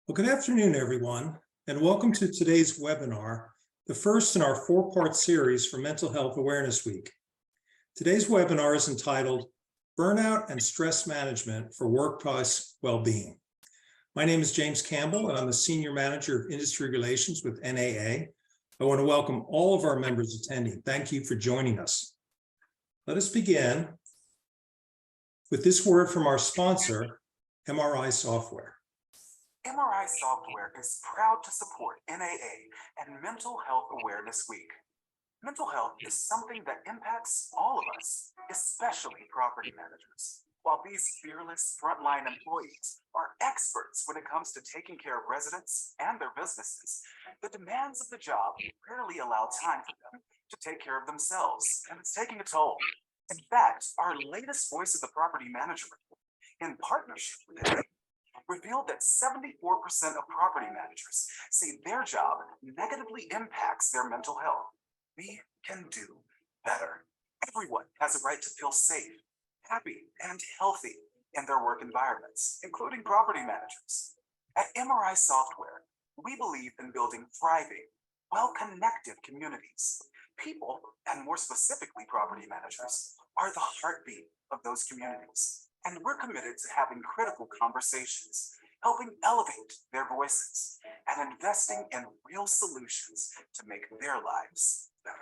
Well, good afternoon, everyone, and welcome to today's webinar, the first in our four-part series for Mental Health Awareness Week. Today's webinar is entitled Burnout and Stress Management for Workplace Wellbeing. My name is James Campbell, and I'm the Senior Manager of Industry Relations with NAA. I want to welcome all of our members attending. Thank you for joining us. Let us begin with this word from our sponsor, MRI Software. MRI Software is proud to support NAA and Mental Health Awareness Week. Mental health is something that impacts all of us, especially property managers. While these fearless frontline employees are experts when it comes to taking care of residents and their businesses, the demands of the job rarely allow time for them to take care of themselves, and it's taking a toll. In fact, our latest Voice of the Property Manager report, in partnership with NAA, revealed that 74% of property managers say their job negatively impacts their mental health. We can do better. Everyone has a right to feel safe, happy, and healthy in their work environments, including property managers. At MRI Software, we believe in building thriving, well-connected communities. People, and more specifically property managers, are the heartbeat of those communities. And we're committed to having critical conversations, helping elevate their voices, and investing in real solutions to make their lives better.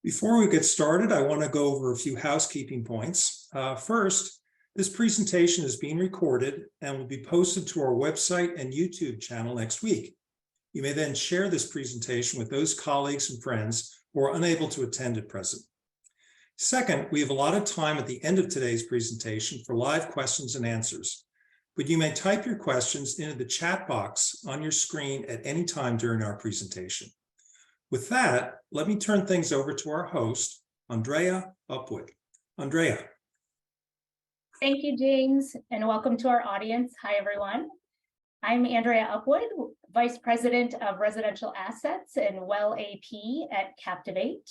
Before we get started, I want to go over a few housekeeping points. First, this presentation is being recorded and will be posted to our website and YouTube channel next week. You may then share this presentation with those colleagues and friends who are unable to attend at present. Second, we have allotted time at the end of today's presentation for live questions and answers, but you may type your questions into the chat box on your screen at any time during our presentation. With that, let me turn things over to our host, Andrea Upwood. Andrea. Thank you, James, and welcome to our audience. Hi, everyone. I'm Andrea Upwood, Vice President of Residential Assets and Well AP at Captivate.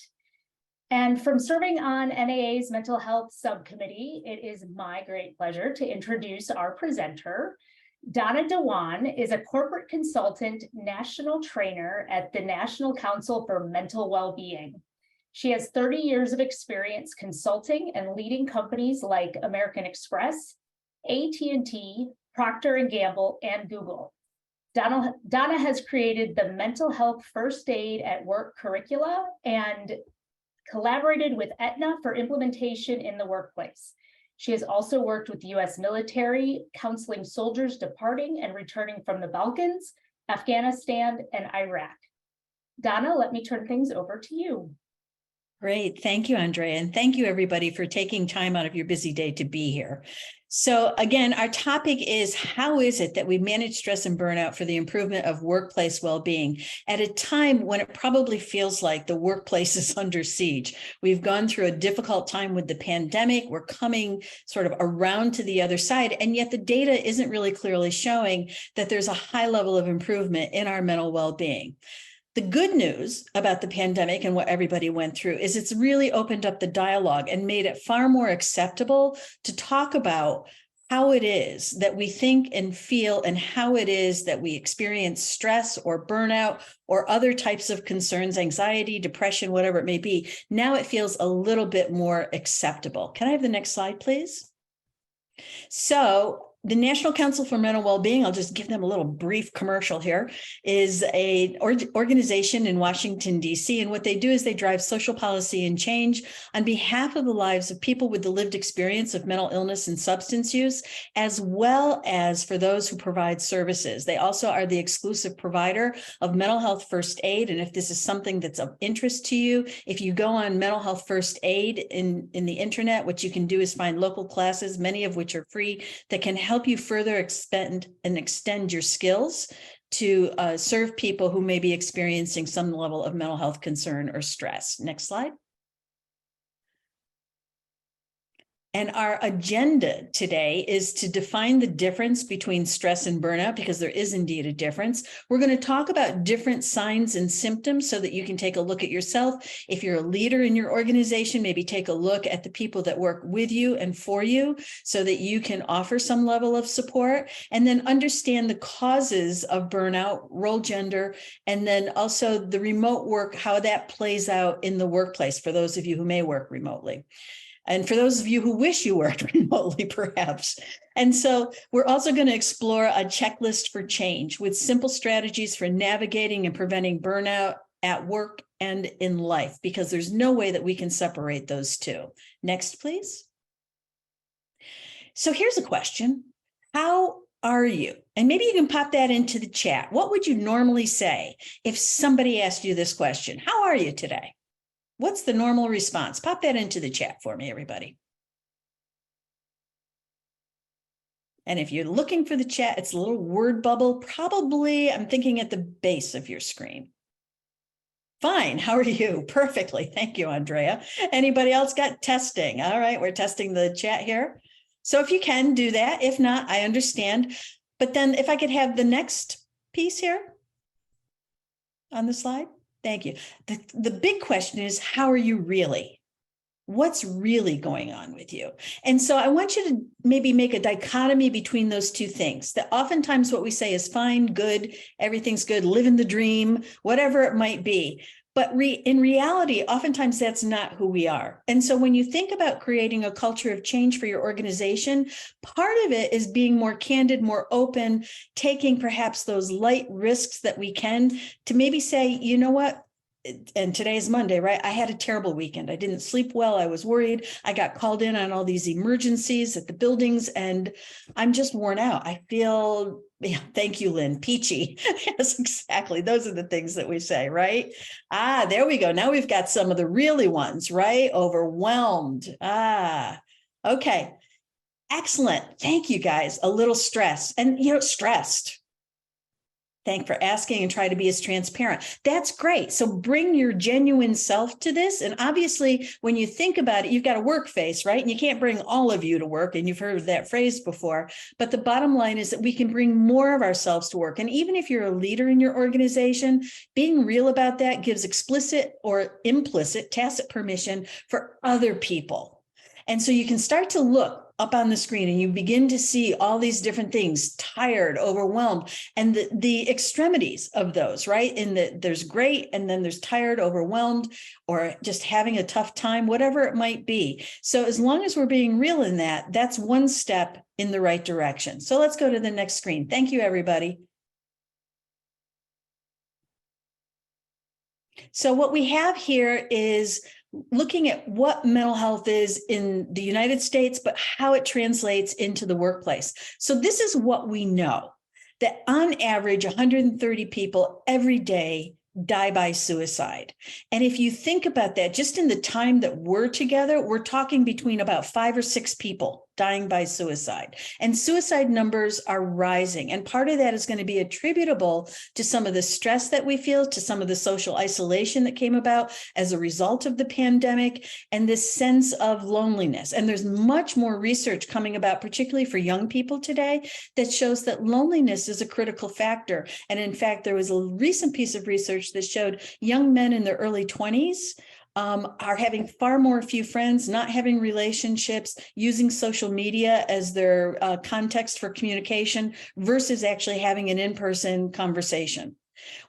And from serving on NAA's Mental Health Subcommittee, it is my great pleasure to introduce our presenter. Donna Dewan is a corporate consultant, national trainer at the National Council for Mental Wellbeing. She has 30 years of experience consulting and leading companies like American Express, AT&T, Procter & Gamble, and Google. Donna has created the Mental Health First Aid at Work curricula and collaborated with Aetna for implementation in the workplace. She has also worked with the U.S. military, counseling soldiers departing and returning from the Balkans, Afghanistan, and Iraq. Donna, let me turn things over to you. Great. Thank you, Andrea. And thank you, everybody, for taking time out of your busy day to be here. So again, our topic is how is it that we manage stress and burnout for the improvement of workplace well-being at a time when it probably feels like the workplace is under siege. We've gone through a difficult time with the pandemic. We're coming sort of around to the other side, and yet the data isn't really clearly showing that there's a high level of improvement in our mental well-being. The good news about the pandemic and what everybody went through is it's really opened up the dialogue and made it far more acceptable to talk about how it is that we think and feel and how it is that we experience stress or burnout or other types of concerns, anxiety, depression, whatever it may be. Now it feels a little bit more acceptable. Can I have the next slide, please? So the National Council for Mental Wellbeing, I'll just give them a little brief commercial here, is an organization in Washington, D.C. And what they do is they drive social policy and change on behalf of the lives of people with the lived experience of mental illness and substance use, as well as for those who provide services. They also are the exclusive provider of mental health first aid. And if this is something that's of interest to you, if you go on mental health first aid in the internet, what you can do is find local classes, many of which are free, that can help you further expand and extend your skills to serve people who may be experiencing some level of mental health concern or stress. Next slide. And our agenda today is to define the difference between stress and burnout, because there is indeed a difference. We're going to talk about different signs and symptoms so that you can take a look at yourself. If you're a leader in your organization, maybe take a look at the people that work with you and for you so that you can offer some level of support, and then understand the causes of burnout, role gender, and then also the remote work, how that plays out in the workplace for those of you who may work remotely. And for those of you who wish you worked remotely, perhaps. And so we're also going to explore a checklist for change with simple strategies for navigating and preventing burnout at work and in life, because there's no way that we can separate those two. Next, please. So here's a question. How are you? And maybe you can pop that into the chat. What would you normally say if somebody asked you this question? How are you today? What's the normal response? Pop that into the chat for me, everybody. And if you're looking for the chat, it's a little word bubble. Probably, I'm thinking at the base of your screen. Fine. How are you? Perfectly. Thank you, Andrea. Anybody else got testing? All right, we're testing the chat here. So if you can do that, if not, I understand. But then if I could have the next piece here on the slide. Thank you. The big question is, how are you really? What's really going on with you? And so I want you to maybe make a dichotomy between those two things. That oftentimes what we say is fine, good, everything's good, living the dream, whatever it might be. But in reality, oftentimes that's not who we are. And so when you think about creating a culture of change for your organization, part of it is being more candid, more open, taking perhaps those light risks that we can to maybe say, you know what? And today is Monday, right? I had a terrible weekend. I didn't sleep well. I was worried. I got called in on all these emergencies at the buildings, and I'm just worn out. I feel, yeah, thank you, Lynn, peachy. Yes, exactly. Those are the things that we say, right? Ah, there we go. Now we've got some of the really ones, right? Overwhelmed. Ah, okay. Excellent. Thank you, guys. A little stress and, stressed. Thank for asking and try to be as transparent. That's great. So bring your genuine self to this. And obviously, when you think about it, you've got a work face, right? And you can't bring all of you to work. And you've heard that phrase before. But the bottom line is that we can bring more of ourselves to work. And even if you're a leader in your organization, being real about that gives explicit or implicit, tacit permission for other people. And so you can start to look up on the screen and you begin to see all these different things, tired, overwhelmed, and the extremities of those, right? And there's great, and then there's tired, overwhelmed, or just having a tough time, whatever it might be. So as long as we're being real in that, that's one step in the right direction. So let's go to the next screen. Thank you, everybody. So what we have here is looking at what mental health is in the United States, but how it translates into the workplace. So this is what we know, that on average, 130 people every day die by suicide. And if you think about that, just in the time that we're together, we're talking between about 5 or 6 people dying by suicide. And suicide numbers are rising. And part of that is going to be attributable to some of the stress that we feel, to some of the social isolation that came about as a result of the pandemic, and this sense of loneliness. And there's much more research coming about, particularly for young people today, that shows that loneliness is a critical factor. And in fact, there was a recent piece of research that showed young men in their early 20s are having far more few friends, not having relationships, using social media as their context for communication versus actually having an in-person conversation.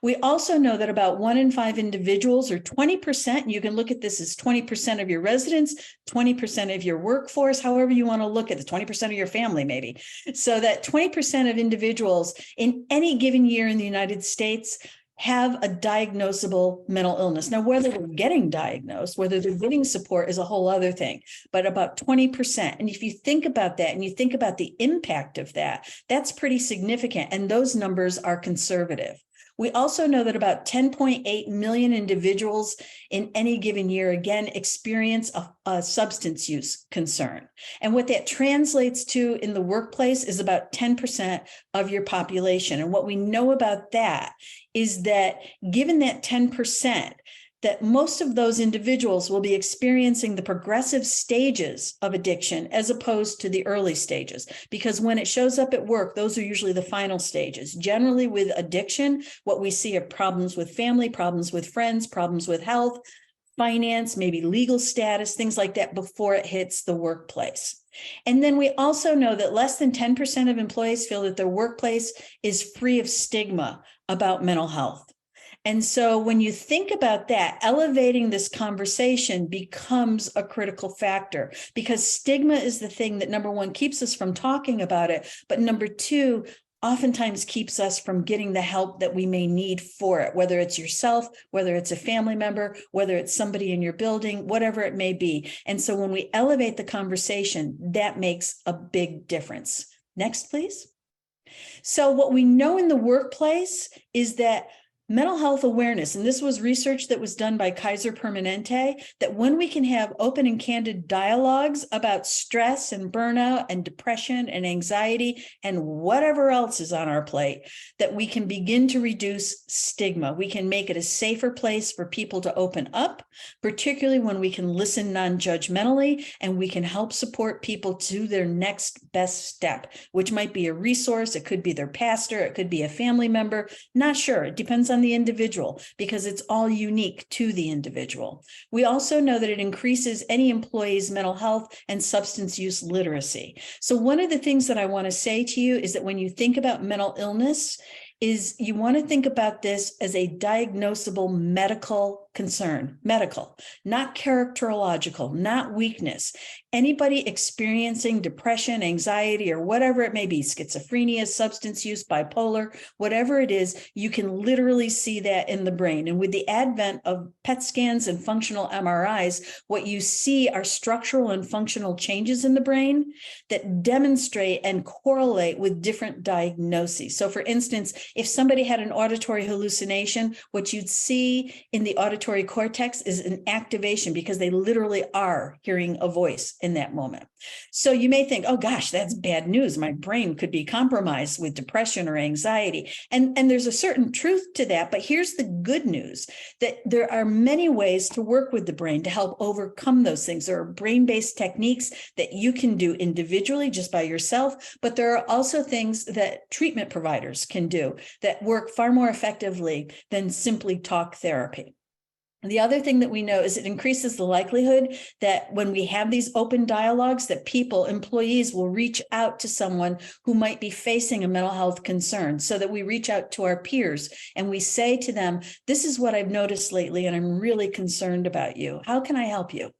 We also know that about 1 in 5 individuals, or 20%, you can look at this as 20% of your residents, 20% of your workforce, however you want to look at it, 20% of your family maybe. So that 20% of individuals in any given year in the United States have a diagnosable mental illness. Now, whether they're getting diagnosed, whether they're getting support is a whole other thing, but about 20%. And if you think about that and you think about the impact of that, that's pretty significant. And those numbers are conservative. We also know that about 10.8 million individuals in any given year, again, experience a substance use concern. And what that translates to in the workplace is about 10% of your population. And what we know about that is that given that 10%, that most of those individuals will be experiencing the progressive stages of addiction as opposed to the early stages. Because when it shows up at work, those are usually the final stages. Generally with addiction, what we see are problems with family, problems with friends, problems with health, finance, maybe legal status, things like that before it hits the workplace. And then we also know that less than 10% of employees feel that their workplace is free of stigma about mental health. And so when you think about that, elevating this conversation becomes a critical factor, because stigma is the thing that, number one, keeps us from talking about it, but number two, oftentimes keeps us from getting the help that we may need for it, whether it's yourself, whether it's a family member, whether it's somebody in your building, whatever it may be. And so when we elevate the conversation, that makes a big difference. Next, please. So what we know in the workplace is that mental health awareness, and this was research that was done by Kaiser Permanente, that when we can have open and candid dialogues about stress and burnout and depression and anxiety and whatever else is on our plate, that we can begin to reduce stigma. We can make it a safer place for people to open up, particularly when we can listen non-judgmentally, and we can help support people to their next best step, which might be a resource. It could be their pastor. It could be a family member. Not sure. It depends on the individual, because it's all unique to the individual. We also know that it increases any employee's mental health and substance use literacy. So one of the things that I want to say to you is that when you think about mental illness, is you want to think about this as a diagnosable medical concern, medical, not characterological, not weakness. Anybody experiencing depression, anxiety, or whatever it may be, schizophrenia, substance use, bipolar, whatever it is, you can literally see that in the brain. And with the advent of PET scans and functional MRIs, what you see are structural and functional changes in the brain that demonstrate and correlate with different diagnoses. So for instance, if somebody had an auditory hallucination, what you'd see in the auditory cortex is an activation, because they literally are hearing a voice in that moment. So you may think, oh gosh, that's bad news. My brain could be compromised with depression or anxiety. And there's a certain truth to that. But here's the good news, that there are many ways to work with the brain to help overcome those things. There are brain-based techniques that you can do individually just by yourself, but there are also things that treatment providers can do that work far more effectively than simply talk therapy. The other thing that we know is it increases the likelihood that when we have these open dialogues, that people, employees, will reach out to someone who might be facing a mental health concern, so that we reach out to our peers and we say to them, this is what I've noticed lately, and I'm really concerned about you. How can I help you?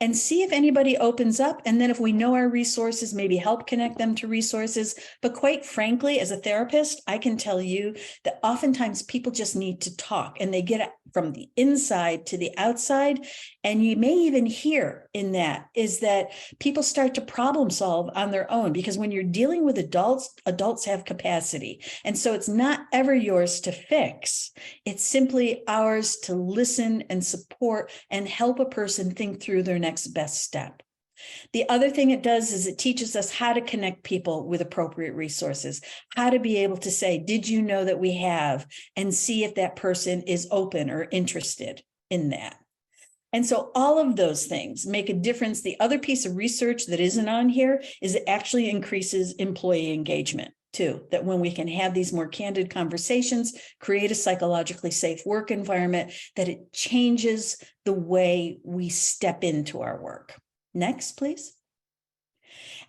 And see if anybody opens up. And then if we know our resources, maybe help connect them to resources. But quite frankly, as a therapist, I can tell you that oftentimes people just need to talk, and they get from the inside to the outside. And you may even hear in that is that people start to problem solve on their own, because when you're dealing with adults, adults have capacity. And so it's not ever yours to fix. It's simply ours to listen and support and help a person think through their next best step. The other thing it does is it teaches us how to connect people with appropriate resources, how to be able to say, did you know that we have, and see if that person is open or interested in that. And so all of those things make a difference. The other piece of research that isn't on here is it actually increases employee engagement too, that when we can have these more candid conversations, create a psychologically safe work environment, that it changes the way we step into our work. Next, please.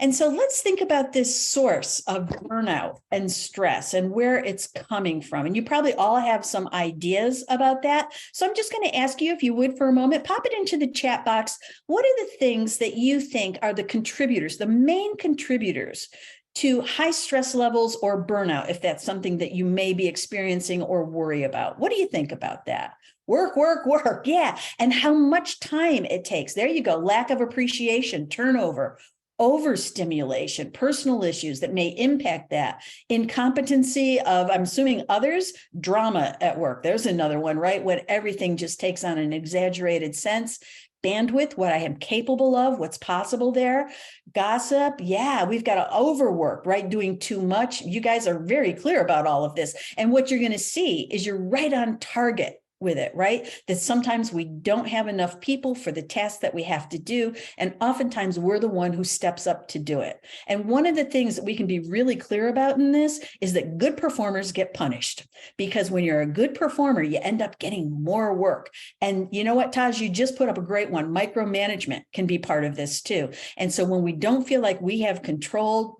And so let's think about this source of burnout and stress and where it's coming from. And you probably all have some ideas about that. So I'm just going to ask you, if you would, for a moment, pop it into the chat box. What are the things that you think are the contributors, the main contributors to high stress levels or burnout, if that's something that you may be experiencing or worry about? What do you think about that? Work, work, work. Yeah. And how much time it takes. There you go. Lack of appreciation, turnover, overstimulation, personal issues that may impact that. Incompetency of, I'm assuming others, drama at work. There's another one, right? When everything just takes on an exaggerated sense. Bandwidth, what I am capable of, what's possible there. Gossip, yeah, we've got to overwork, right? Doing too much. You guys are very clear about all of this. And what you're going to see is you're right on target with it, right? That sometimes we don't have enough people for the tasks that we have to do. And oftentimes we're the one who steps up to do it. And one of the things that we can be really clear about in this is that good performers get punished, because when you're a good performer, you end up getting more work. And you know what, Taj, you just put up a great one. Micromanagement can be part of this too. And so when we don't feel like we have control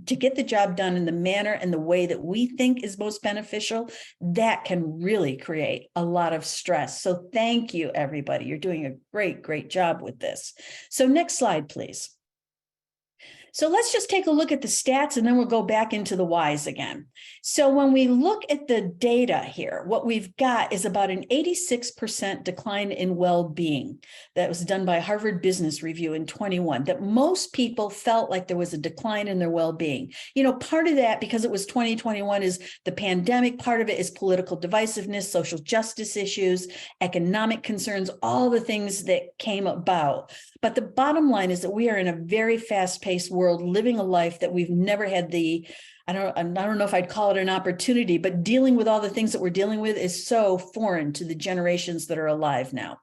to get the job done in the manner and the way that we think is most beneficial, that can really create a lot of stress. So thank you, everybody. You're doing a great job with this. So next slide, please. So let's just take a look at the stats and then we'll go back into the whys again. So when we look at the data here, what we've got is about an 86% decline in well-being that was done by Harvard Business Review in 21, that most people felt like there was a decline in their well-being. You know, part of that, because it was 2021, is the pandemic. Part of it is political divisiveness, social justice issues, economic concerns, all the things that came about. But the bottom line is that we are in a very fast-paced world, living a life that we've never had the, I don't know if I'd call it an opportunity, but dealing with all the things that we're dealing with is so foreign to the generations that are alive now.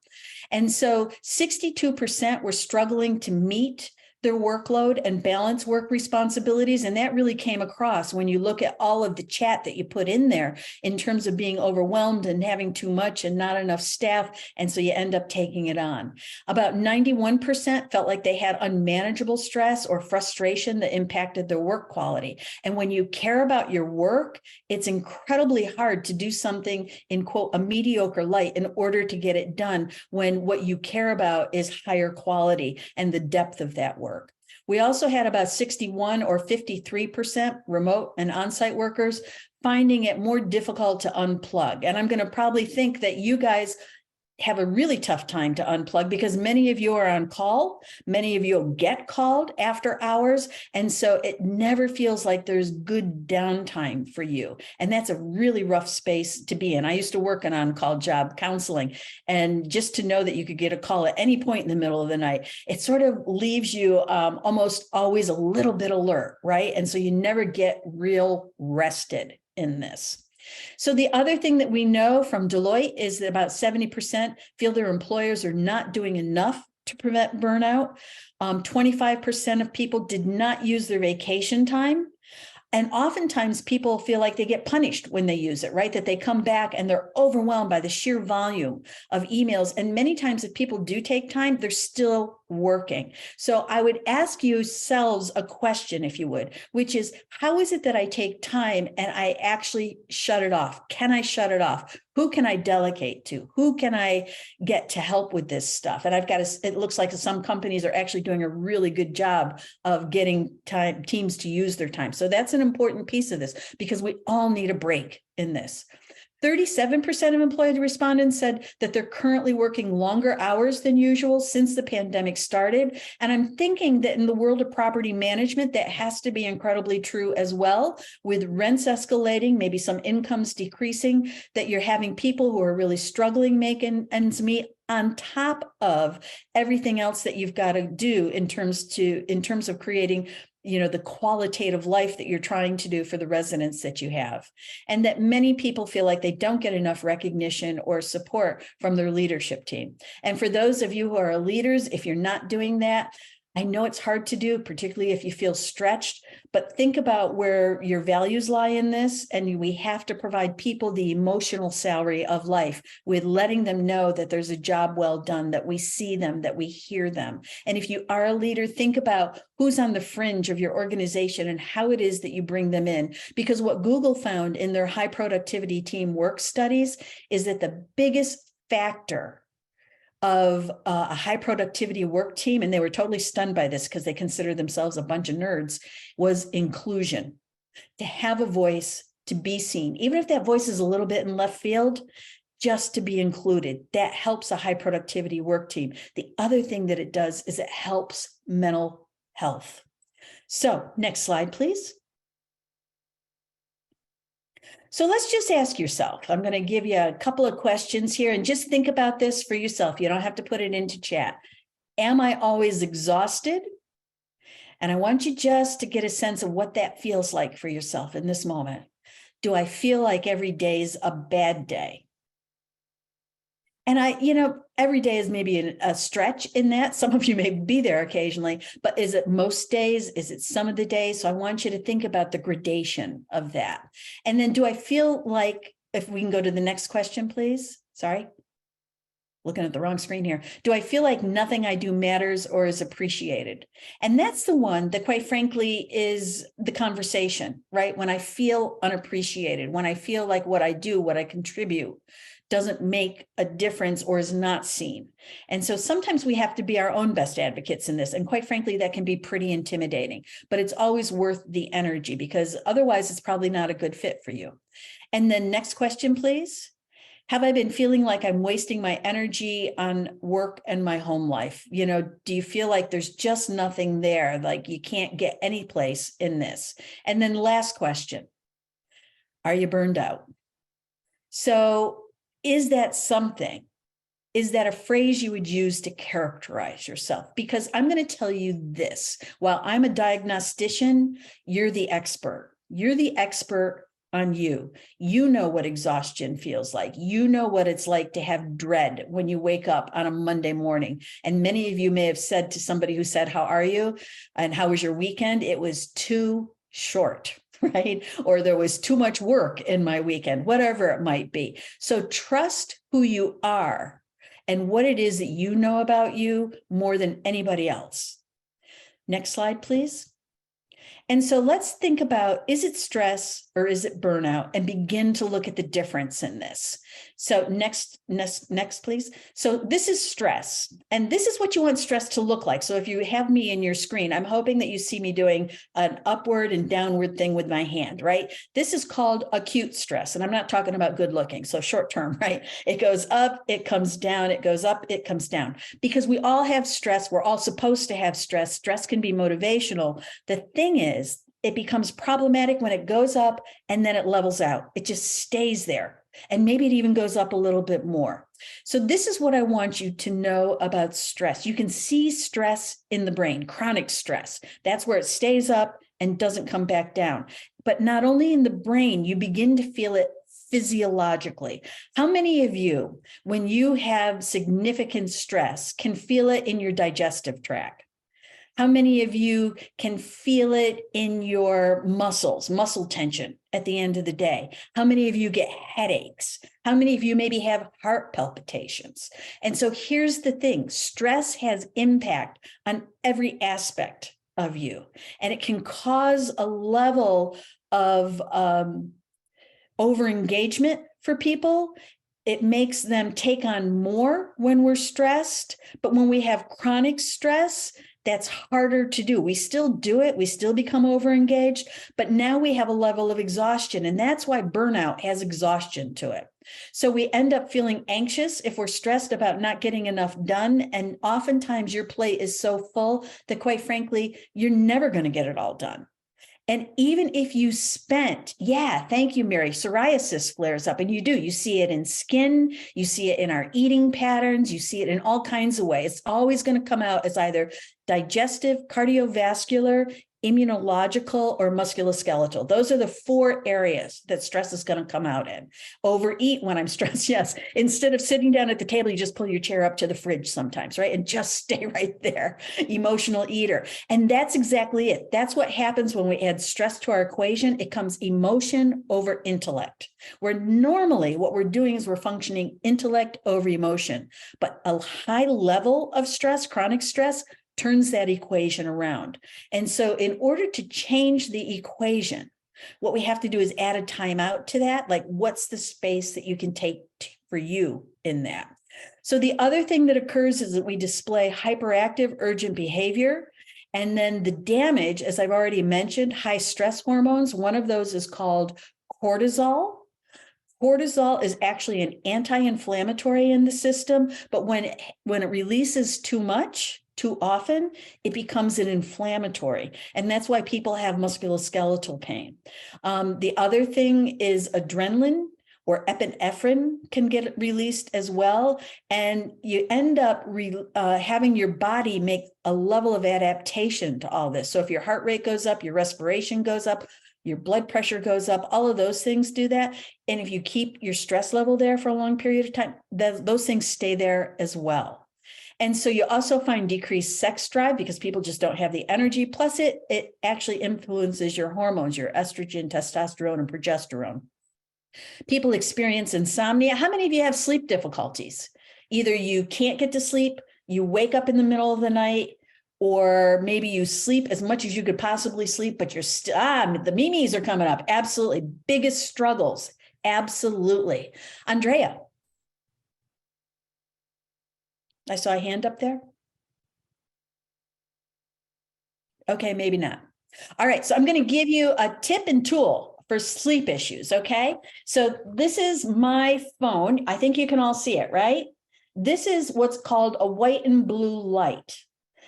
And so 62% were struggling to meet their workload and balance work responsibilities. And that really came across when you look at all of the chat that you put in there in terms of being overwhelmed and having too much and not enough staff. And so you end up taking it on. About 91% felt like they had unmanageable stress or frustration that impacted their work quality. And when you care about your work, it's incredibly hard to do something in, quote, a mediocre light in order to get it done when what you care about is higher quality and the depth of that work. We also had about 61 or 53% remote and on-site workers finding it more difficult to unplug. And I'm going to probably think that you guys have a really tough time to unplug because many of you are on call. Many of you get called after hours. And so it never feels like there's good downtime for you. And that's a really rough space to be in. I used to work an on-call job counseling. And just to know that you could get a call at any point in the middle of the night, it sort of leaves you almost always a little bit alert, right? And so you never get real rested in this. So the other thing that we know from Deloitte is that about 70% feel their employers are not doing enough to prevent burnout. 25% of people did not use their vacation time. And oftentimes people feel like they get punished when they use it, right? That they come back and they're overwhelmed by the sheer volume of emails. And many times if people do take time, they're still working. So I would ask yourselves a question, if you would, which is, how is it that I take time and I actually shut it off? Can I shut it off? Who can I delegate to? Who can I get to help with this stuff? And it looks like some companies are actually doing a really good job of getting teams to use their time. So that's an important piece of this because we all need a break in this. 37% of employed respondents said that they're currently working longer hours than usual since the pandemic started. And I'm thinking that in the world of property management, that has to be incredibly true as well, with rents escalating, maybe some incomes decreasing, that you're having people who are really struggling making ends meet on top of everything else that you've got to do in terms of creating the qualitative life that you're trying to do for the residents that you have. And that many people feel like they don't get enough recognition or support from their leadership team. And for those of you who are leaders, if you're not doing that, I know it's hard to do, particularly if you feel stretched, but think about where your values lie in this. And we have to provide people the emotional salary of life with letting them know that there's a job well done, that we see them, that we hear them. And if you are a leader, think about who's on the fringe of your organization and how it is that you bring them in. Because what Google found in their high productivity team work studies is that the biggest factor of a high productivity work team, and they were totally stunned by this because they consider themselves a bunch of nerds, was inclusion. To have a voice, to be seen, even if that voice is a little bit in left field, just to be included. That helps a high productivity work team. The other thing that it does is it helps mental health. So next slide, please. So let's just ask yourself. I'm going to give you a couple of questions here and just think about this for yourself. You don't have to put it into chat. Am I always exhausted? And I want you just to get a sense of what that feels like for yourself in this moment. Do I feel like every day is a bad day? And every day is maybe a stretch in that. Some of you may be there occasionally, but is it most days? Is it some of the days? So I want you to think about the gradation of that. And then do I feel like, if we can go to the next question, please. Sorry. Looking at the wrong screen here. Do I feel like nothing I do matters or is appreciated? And that's the one that, quite frankly, is the conversation, right? When I feel unappreciated, when I feel like what I do, what I contribute doesn't make a difference or is not seen. And so sometimes we have to be our own best advocates in this. And quite frankly, that can be pretty intimidating, but it's always worth the energy, because otherwise it's probably not a good fit for you. And then next question, please. Have I been feeling like I'm wasting my energy on work and my home life? Do you feel like there's just nothing there? Like you can't get any place in this? And then last question, are you burned out? So is that something? Is that a phrase you would use to characterize yourself? Because I'm going to tell you this, while I'm a diagnostician, you're the expert. You're the expert on you. You know what exhaustion feels like. You know what it's like to have dread when you wake up on a Monday morning. And many of you may have said to somebody who said, "How are you? And how was your weekend?" It was too short, right? Or there was too much work in my weekend, whatever it might be. So trust who you are and what it is that you know about you more than anybody else. Next slide, please. And so let's think about, is it stress or is it burnout, and begin to look at the difference in this. So next, please. So this is stress, and this is what you want stress to look like. So if you have me in your screen, I'm hoping that you see me doing an upward and downward thing with my hand, right? This is called acute stress, and I'm not talking about good looking, so short term, right? It goes up, it comes down, it goes up, it comes down, because we all have stress. We're all supposed to have stress. Stress can be motivational. The thing is, it becomes problematic when it goes up and then it levels out. It just stays there. And maybe it even goes up a little bit more. So this is what I want you to know about stress. You can see stress in the brain, chronic stress. That's where it stays up and doesn't come back down. But not only in the brain, you begin to feel it physiologically. How many of you, when you have significant stress, can feel it in your digestive tract? How many of you can feel it in your muscles, muscle tension at the end of the day? How many of you get headaches? How many of you maybe have heart palpitations? And so here's the thing, stress has impact on every aspect of you, and it can cause a level of overengagement for people. It makes them take on more when we're stressed, but when we have chronic stress, that's harder to do. We still do it. We still become overengaged, but now we have a level of exhaustion. And that's why burnout has exhaustion to it. So we end up feeling anxious if we're stressed about not getting enough done. And oftentimes your plate is so full that, quite frankly, you're never going to get it all done. And even if you spent, thank you, Mary, psoriasis flares up, and you see it in skin, you see it in our eating patterns, you see it in all kinds of ways. It's always going to come out as either digestive, cardiovascular, immunological, or musculoskeletal. Those are the 4 areas that stress is going to come out in. Overeat when I'm stressed, yes. Instead of sitting down at the table, you just pull your chair up to the fridge sometimes, right? And just stay right there. Emotional eater. And that's exactly it. That's what happens when we add stress to our equation. It comes emotion over intellect, where normally what we're doing is we're functioning intellect over emotion. But a high level of stress, chronic stress, turns that equation around. And so in order to change the equation, what we have to do is add a timeout to that. Like, what's the space that you can take for you in that? So the other thing that occurs is that we display hyperactive urgent behavior. And then the damage, as I've already mentioned, high stress hormones. One of those is called cortisol. Cortisol is actually an anti-inflammatory in the system, but when it releases too much, too often, it becomes an inflammatory. And that's why people have musculoskeletal pain. The other thing is adrenaline or epinephrine can get released as well. And you end up having your body make a level of adaptation to all this. So if your heart rate goes up, your respiration goes up, your blood pressure goes up, all of those things do that. And if you keep your stress level there for a long period of time, those things stay there as well. And so you also find decreased sex drive because people just don't have the energy. Plus it actually influences your hormones, your estrogen, testosterone, and progesterone. People experience insomnia. How many of you have sleep difficulties? Either you can't get to sleep, you wake up in the middle of the night, or maybe you sleep as much as you could possibly sleep, but you're the memes are coming up. Absolutely. Biggest struggles. Absolutely. Andrea. I saw a hand up there. Okay, maybe not. All right, so I'm going to give you a tip and tool for sleep issues, okay? So this is my phone. I think you can all see it, right? This is what's called a white and blue light.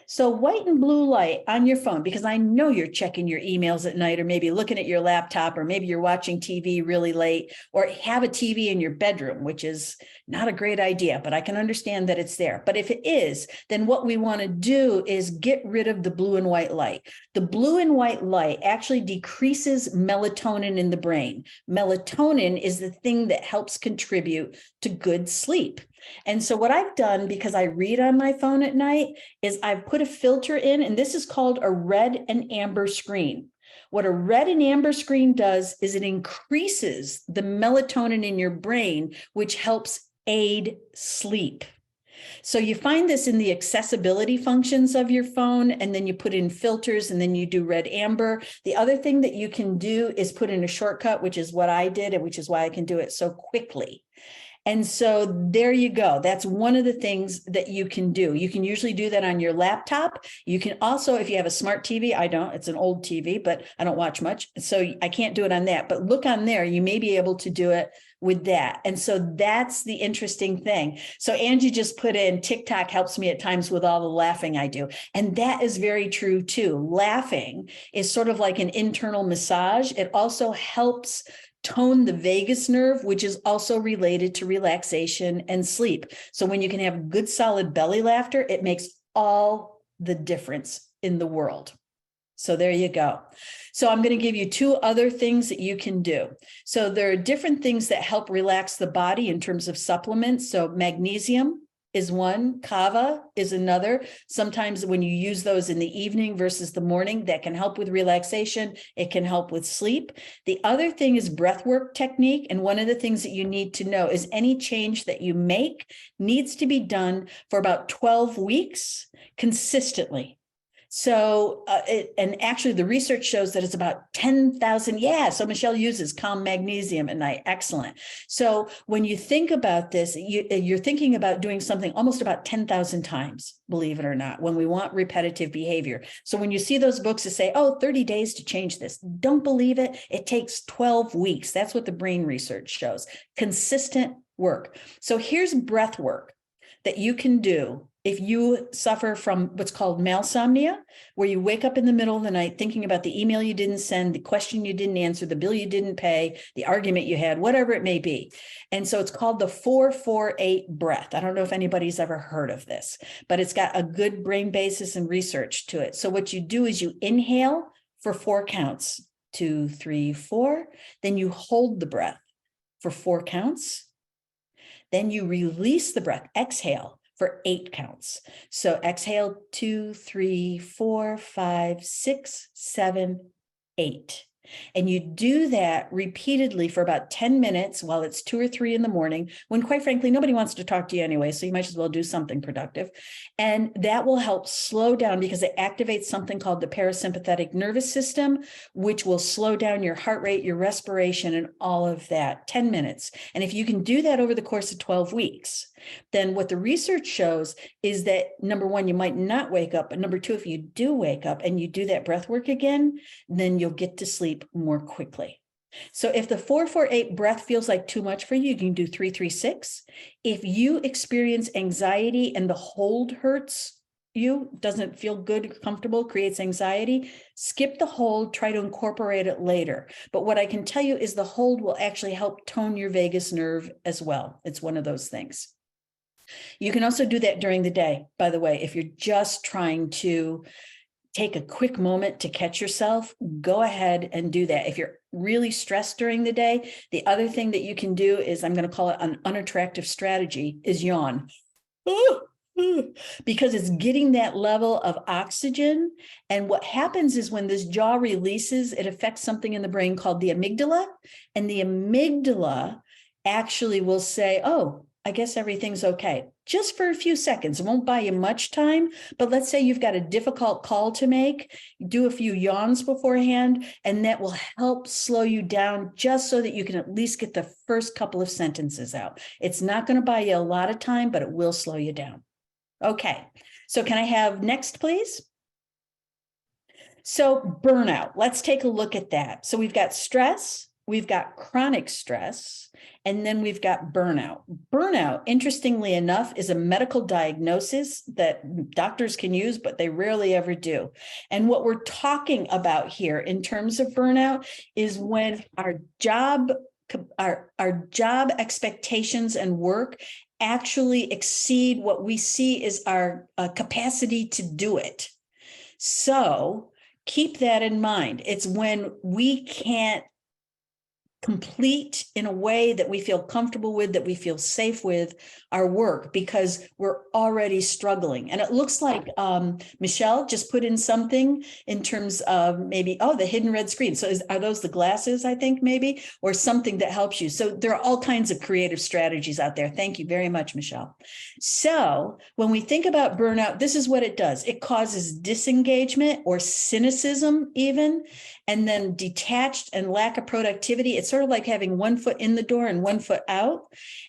So white and blue light on your phone, because I know you're checking your emails at night, or maybe looking at your laptop, or maybe you're watching TV really late, or have a TV in your bedroom, which is not a great idea, but I can understand that it's there. But if it is, then what we want to do is get rid of the blue and white light. The blue and white light actually decreases melatonin in the brain. Melatonin is the thing that helps contribute to good sleep. And so what I've done, because I read on my phone at night, is I've put a filter in, and this is called a red and amber screen. What a red and amber screen does is it increases the melatonin in your brain, which helps aid sleep. So you find this in the accessibility functions of your phone, and then you put in filters, and then you do red amber. The other thing that you can do is put in a shortcut, which is what I did, and which is why I can do it so quickly. And so there you go. That's one of the things that you can do. You can usually do that on your laptop. You can also, if you have a smart TV, I don't, it's an old TV, but I don't watch much. So I can't do it on that, but look on there, you may be able to do it with that. And so that's the interesting thing. So Angie just put in, TikTok helps me at times with all the laughing I do. And that is very true too. Laughing is sort of like an internal massage. It also helps tone the vagus nerve, which is also related to relaxation and sleep. So when you can have good, solid belly laughter, it makes all the difference in the world. So there you go. So I'm going to give you two other things that you can do. So there are different things that help relax the body in terms of supplements. So magnesium is one, kava is another. Sometimes when you use those in the evening versus the morning, that can help with relaxation. It can help with sleep. The other thing is breath work technique. And one of the things that you need to know is any change that you make needs to be done for about 12 weeks consistently. So, and actually the research shows that it's about 10,000. Yeah. So Michelle uses calm magnesium at night. Excellent. So when you think about this, you're thinking about doing something almost about 10,000 times, believe it or not, when we want repetitive behavior. So when you see those books that say, oh, 30 days to change this, don't believe it. It takes 12 weeks. That's what the brain research shows. Consistent work. So here's breath work that you can do if you suffer from what's called malsomnia, where you wake up in the middle of the night thinking about the email you didn't send, the question you didn't answer, the bill you didn't pay, the argument you had, whatever it may be. And so it's called the 4-4-8 breath. I don't know if anybody's ever heard of this, but it's got a good brain basis and research to it. So what you do is you inhale for 4 counts, 2, 3, 4. Then you hold the breath for 4 counts. Then you release the breath, exhale for 8 counts. So exhale 2, 3, 4, 5, 6, 7, 8. And you do that repeatedly for about 10 minutes while it's 2 or 3 in the morning, when quite frankly, nobody wants to talk to you anyway. So you might as well do something productive. And that will help slow down because it activates something called the parasympathetic nervous system, which will slow down your heart rate, your respiration, and all of that. 10 minutes. And if you can do that over the course of 12 weeks, then what the research shows is that number one, you might not wake up, but number two, if you do wake up and you do that breath work again, then you'll get to sleep more quickly. So if the 4-4-8 breath feels like too much for you, you can do 3-3-6. If you experience anxiety and the hold hurts you, doesn't feel good, comfortable, creates anxiety, skip the hold, try to incorporate it later. But what I can tell you is the hold will actually help tone your vagus nerve as well. It's one of those things. You can also do that during the day, by the way, if you're just trying to take a quick moment to catch yourself, go ahead and do that. If you're really stressed during the day, the other thing that you can do is, I'm going to call it an unattractive strategy, is yawn. Because it's getting that level of oxygen. And what happens is when this jaw releases, it affects something in the brain called the amygdala. And the amygdala actually will say, oh, I guess everything's okay. Just for a few seconds. It won't buy you much time, but let's say you've got a difficult call to make, do a few yawns beforehand, and that will help slow you down just so that you can at least get the first couple of sentences out. It's not going to buy you a lot of time, but it will slow you down. Okay, so can I have next, please? So burnout, let's take a look at that. So we've got stress, we've got chronic stress, and then we've got burnout. Burnout, interestingly enough, is a medical diagnosis that doctors can use, but they rarely ever do. And what we're talking about here in terms of burnout is when our job expectations and work actually exceed what we see is our capacity to do it. So keep that in mind. It's when we can't complete in a way that we feel comfortable with, that we feel safe with our work because we're already struggling. And it looks like Michelle just put in something in terms of maybe, oh, the hidden red screen. So are those the glasses, I think, maybe, or something that helps you? So there are all kinds of creative strategies out there. Thank you very much, Michelle. So when we think about burnout, this is what it does. It causes disengagement or cynicism even, and then detached and lack of productivity. It's sort of like having one foot in the door and one foot out.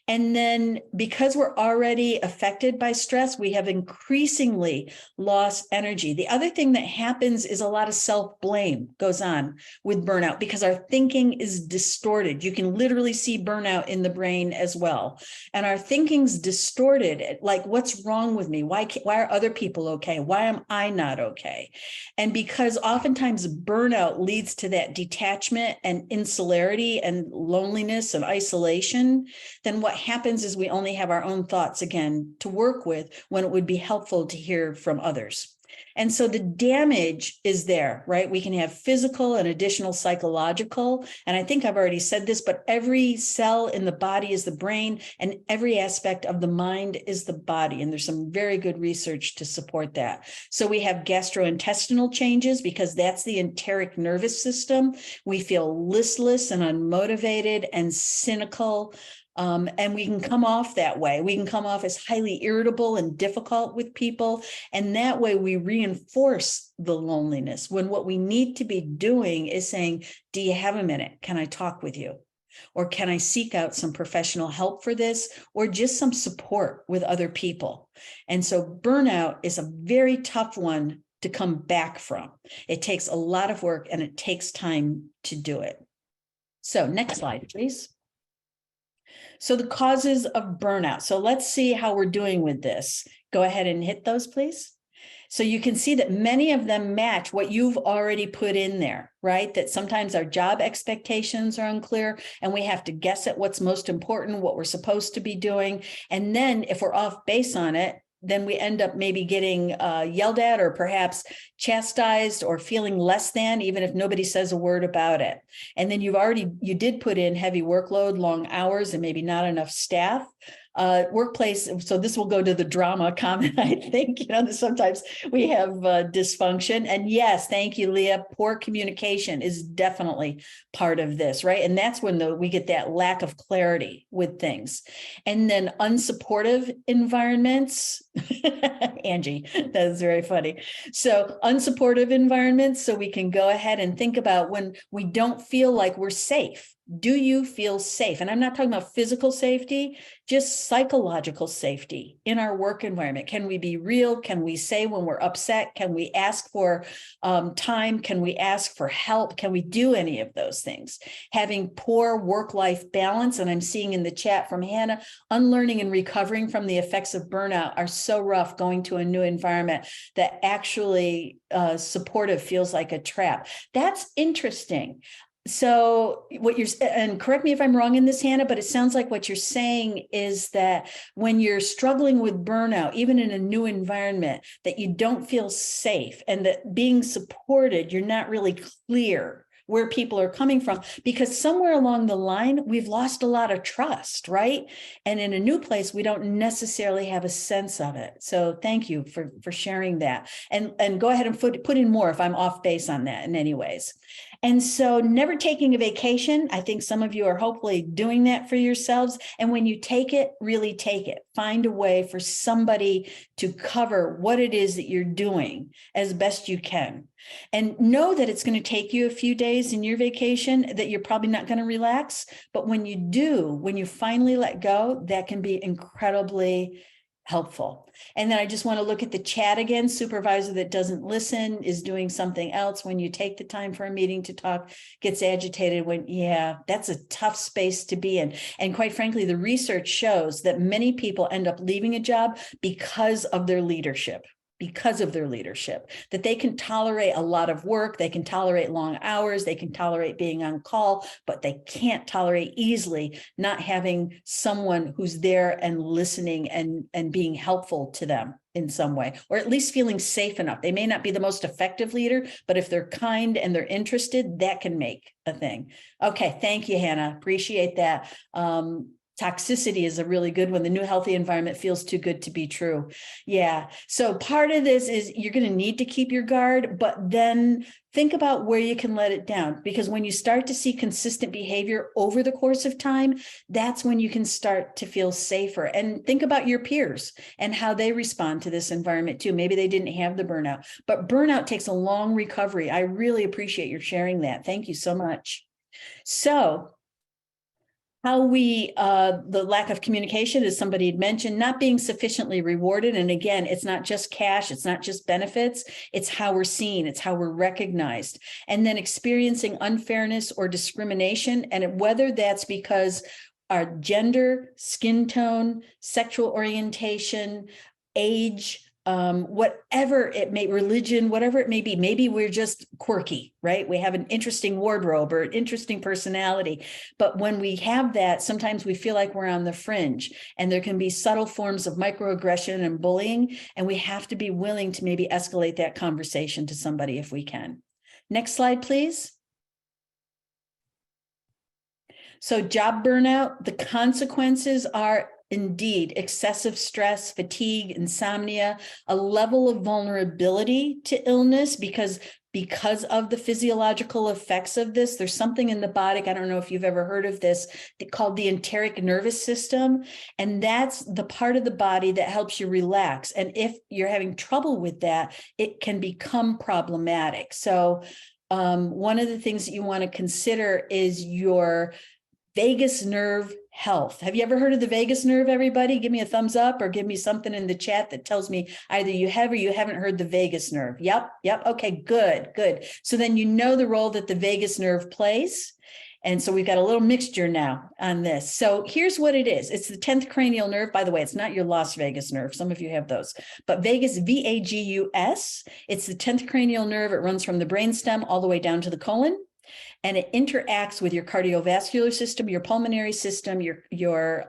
And then because we're already affected by stress, we have increasingly lost energy. The other thing that happens is a lot of self-blame goes on with burnout because our thinking is distorted. You can literally see burnout in the brain as well. And our thinking's distorted, like what's wrong with me? Why are other people okay? Why am I not okay? And because oftentimes burnout leads to that detachment and insularity and loneliness and isolation, then what happens is we only have our own thoughts again to work with when it would be helpful to hear from others. And so the damage is there, right? We can have physical and additional psychological. And I think I've already said this, but every cell in the body is the brain and every aspect of the mind is the body. And there's some very good research to support that. So we have gastrointestinal changes because that's the enteric nervous system. We feel listless and unmotivated and cynical. And we can come off that way. We can come off as highly irritable and difficult with people. And that way we reinforce the loneliness when what we need to be doing is saying, do you have a minute? Can I talk with you? Or can I seek out some professional help for this? Or just some support with other people? And so burnout is a very tough one to come back from. It takes a lot of work and it takes time to do it. So next slide, please. So the causes of burnout. So let's see how we're doing with this. Go ahead and hit those, please. So you can see that many of them match what you've already put in there, right? That sometimes our job expectations are unclear and we have to guess at what's most important, what we're supposed to be doing. And then if we're off base on it, then we end up maybe getting yelled at or perhaps chastised or feeling less than, even if nobody says a word about it. And then you did put in heavy workload, long hours, and maybe not enough staff. Workplace, so this will go to the drama comment, I think, sometimes we have dysfunction. And yes, thank you, Leah. Poor communication is definitely part of this, right? And that's when we get that lack of clarity with things. And then unsupportive environments, Angie, that is very funny. So unsupportive environments, so we can go ahead and think about when we don't feel like we're safe. Do you feel safe? And I'm not talking about physical safety, just psychological safety in our work environment. Can we be real? Can we say when we're upset? Can we ask for time? Can we ask for help? Can we do any of those things? Having poor work-life balance, and I'm seeing in the chat from Hannah, unlearning and recovering from the effects of burnout are so rough going to a new environment that actually supportive feels like a trap. That's interesting. So what you're, and correct me if I'm wrong in this, Hannah, but it sounds like what you're saying is that when you're struggling with burnout, even in a new environment, that you don't feel safe and that being supported, you're not really clear where people are coming from, because somewhere along the line, we've lost a lot of trust, right? And in a new place, we don't necessarily have a sense of it. So thank you for sharing that. And go ahead and put in more if I'm off base on that in any ways. And so never taking a vacation, I think some of you are hopefully doing that for yourselves. And when you take it, really take it. Find a way for somebody to cover what it is that you're doing as best you can. And know that it's going to take you a few days in your vacation, that you're probably not going to relax. But when you do, when you finally let go, that can be incredibly helpful. And then I just want to look at the chat again. Supervisor that doesn't listen is doing something else. When you take the time for a meeting to talk, gets agitated when, yeah, that's a tough space to be in. And quite frankly, the research shows that many people end up leaving a job because of their leadership. That they can tolerate a lot of work, they can tolerate long hours, they can tolerate being on call, but they can't tolerate easily not having someone who's there and listening and being helpful to them in some way, or at least feeling safe enough. They may not be the most effective leader, but if they're kind and they're interested, that can make a thing. Okay, thank you, Hannah. Appreciate that. Toxicity is a really good one. The new healthy environment feels too good to be true. Yeah. So part of this is you're going to need to keep your guard, but then think about where you can let it down. Because when you start to see consistent behavior over the course of time, that's when you can start to feel safer. And think about your peers and how they respond to this environment too. Maybe they didn't have the burnout, but burnout takes a long recovery. I really appreciate your sharing that. Thank you so much. So how the lack of communication, as somebody had mentioned, not being sufficiently rewarded. And again, it's not just cash, it's not just benefits, it's how we're seen, it's how we're recognized. And then experiencing unfairness or discrimination, and whether that's because our gender, skin tone, sexual orientation, age, whatever it may, religion, whatever it may be, maybe we're just quirky, right? We have an interesting wardrobe or an interesting personality. But when we have that, sometimes we feel like we're on the fringe, and there can be subtle forms of microaggression and bullying. And we have to be willing to maybe escalate that conversation to somebody if we can. Next slide, please. So job burnout, the consequences are indeed excessive stress, fatigue, insomnia, a level of vulnerability to illness because of the physiological effects of this. There's something in the body, I don't know if you've ever heard of this, called the enteric nervous system. And that's the part of the body that helps you relax. And if you're having trouble with that, it can become problematic. So one of the things that you want to consider is your vagus nerve health. Have you ever heard of the vagus nerve, everybody? Give me a thumbs up or give me something in the chat that tells me either you have or you haven't heard the vagus nerve. Yep. Okay, good. So then you know the role that the vagus nerve plays. And so we've got a little mixture now on this. So here's what it is. It's the 10th cranial nerve. By the way, it's not your Las Vegas nerve. Some of you have those. But vagus, V-A-G-U-S, it's the 10th cranial nerve. It runs from the brainstem all the way down to the colon. And it interacts with your cardiovascular system, your pulmonary system, your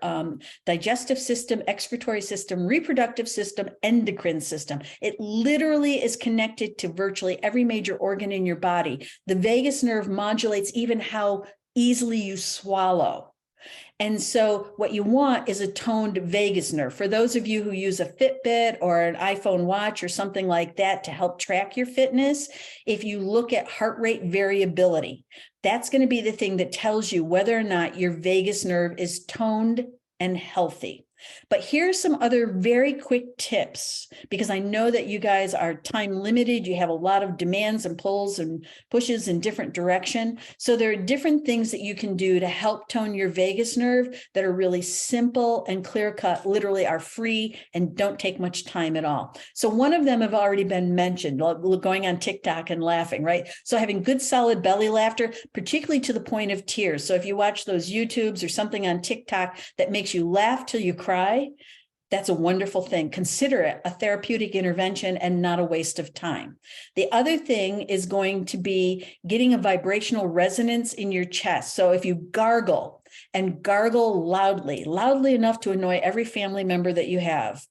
digestive system, excretory system, reproductive system, endocrine system. It literally is connected to virtually every major organ in your body. The vagus nerve modulates even how easily you swallow. And so what you want is a toned vagus nerve. For those of you who use a Fitbit or an iPhone watch or something like that to help track your fitness, if you look at heart rate variability, that's going to be the thing that tells you whether or not your vagus nerve is toned and healthy. But here's some other very quick tips, because I know that you guys are time limited. You have a lot of demands and pulls and pushes in different direction. So there are different things that you can do to help tone your vagus nerve that are really simple and clear cut, literally are free and don't take much time at all. So one of them have already been mentioned, going on TikTok and laughing, right? So having good solid belly laughter, particularly to the point of tears. So if you watch those YouTubes or something on TikTok that makes you laugh till you cry, That's a wonderful thing. Consider it a therapeutic intervention and not a waste of time. The other thing is going to be getting a vibrational resonance in your chest. So if you gargle and gargle loudly, loudly enough to annoy every family member that you have,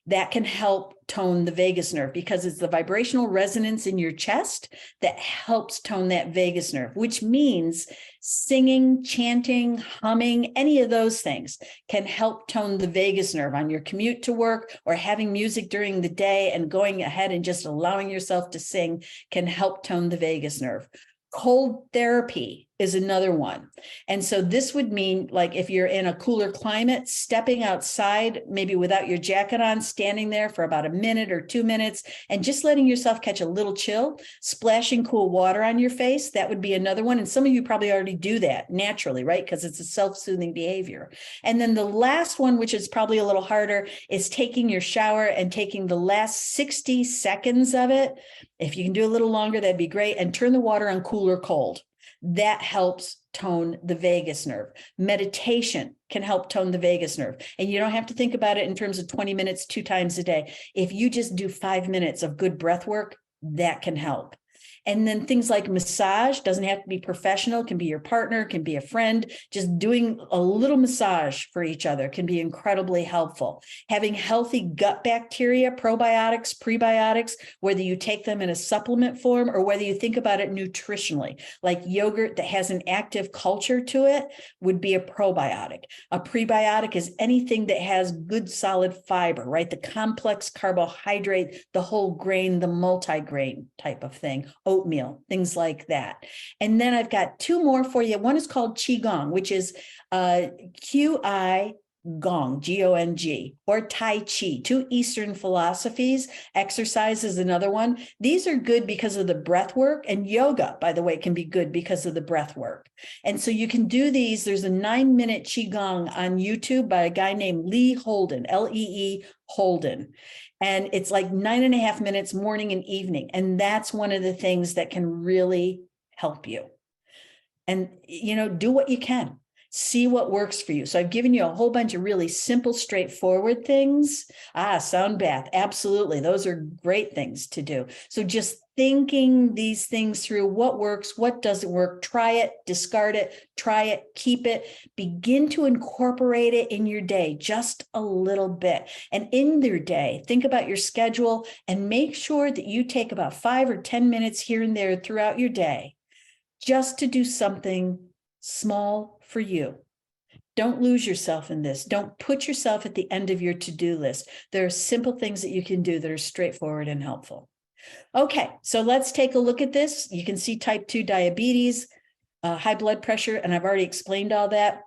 that can help tone the vagus nerve, because it's the vibrational resonance in your chest that helps tone that vagus nerve, which means singing, chanting, humming, any of those things can help tone the vagus nerve on your commute to work, or having music during the day and going ahead and just allowing yourself to sing can help tone the vagus nerve. Cold therapy is another one. And so this would mean, like, if you're in a cooler climate, stepping outside, maybe without your jacket on, standing there for about a minute or 2 minutes and just letting yourself catch a little chill, splashing cool water on your face. That would be another one. And some of you probably already do that naturally, right? Because it's a self-soothing behavior. And then the last one, which is probably a little harder, is taking your shower and taking the last 60 seconds of it. If you can do a little longer, that'd be great. And turn the water on cool or cold. That helps tone the vagus nerve. Meditation can help tone the vagus nerve. And you don't have to think about it in terms of 20 minutes, 2 times a day. If you just do 5 minutes of good breath work, that can help. And then things like massage, doesn't have to be professional, can be your partner, can be a friend. Just doing a little massage for each other can be incredibly helpful. Having healthy gut bacteria, probiotics, prebiotics, whether you take them in a supplement form or whether you think about it nutritionally, like yogurt that has an active culture to it would be a probiotic. A prebiotic is anything that has good solid fiber, right? The complex carbohydrate, the whole grain, the multigrain type of thing. Oatmeal, things like that. And then I've got 2 more for you. One is called Qigong, which is Qi Gong, G-O-N-G, or Tai Chi, 2 Eastern philosophies. Exercise is another one. These are good because of the breath work, and yoga, by the way, can be good because of the breath work. And so you can do these. There's a 9-minute Qigong on YouTube by a guy named Lee Holden, L-E-E Holden. And it's like 9.5 minutes morning and evening. And that's one of the things that can really help you. And, you know, do what you can. See what works for you. So I've given you a whole bunch of really simple, straightforward things. Sound bath. Absolutely. Those are great things to do. So just thinking these things through, what works, what doesn't work, try it, discard it, try it, keep it, begin to incorporate it in your day just a little bit. And in your day, think about your schedule and make sure that you take about 5 or 10 minutes here and there throughout your day just to do something small for you. Don't lose yourself in this. Don't put yourself at the end of your to-do list. There are simple things that you can do that are straightforward and helpful. Okay, so let's take a look at this. You can see type 2 diabetes, high blood pressure, and I've already explained all that.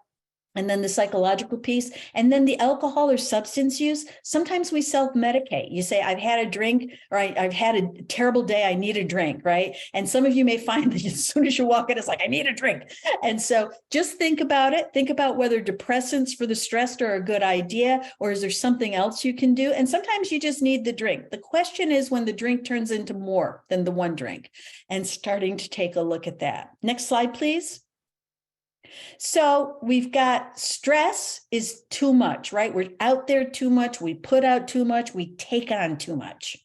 And then the psychological piece, and then the alcohol or substance use. Sometimes we self-medicate. You say, I've had a drink, or I've had a terrible day, I need a drink, right? And some of you may find that as soon as you walk in, it's like, I need a drink. And so just think about it. Think about whether depressants for the stressed are a good idea, or is there something else you can do? And sometimes you just need the drink. The question is when the drink turns into more than the one drink, and starting to take a look at that. Next slide, please. So we've got stress is too much, right? We're out there too much. We put out too much. We take on too much.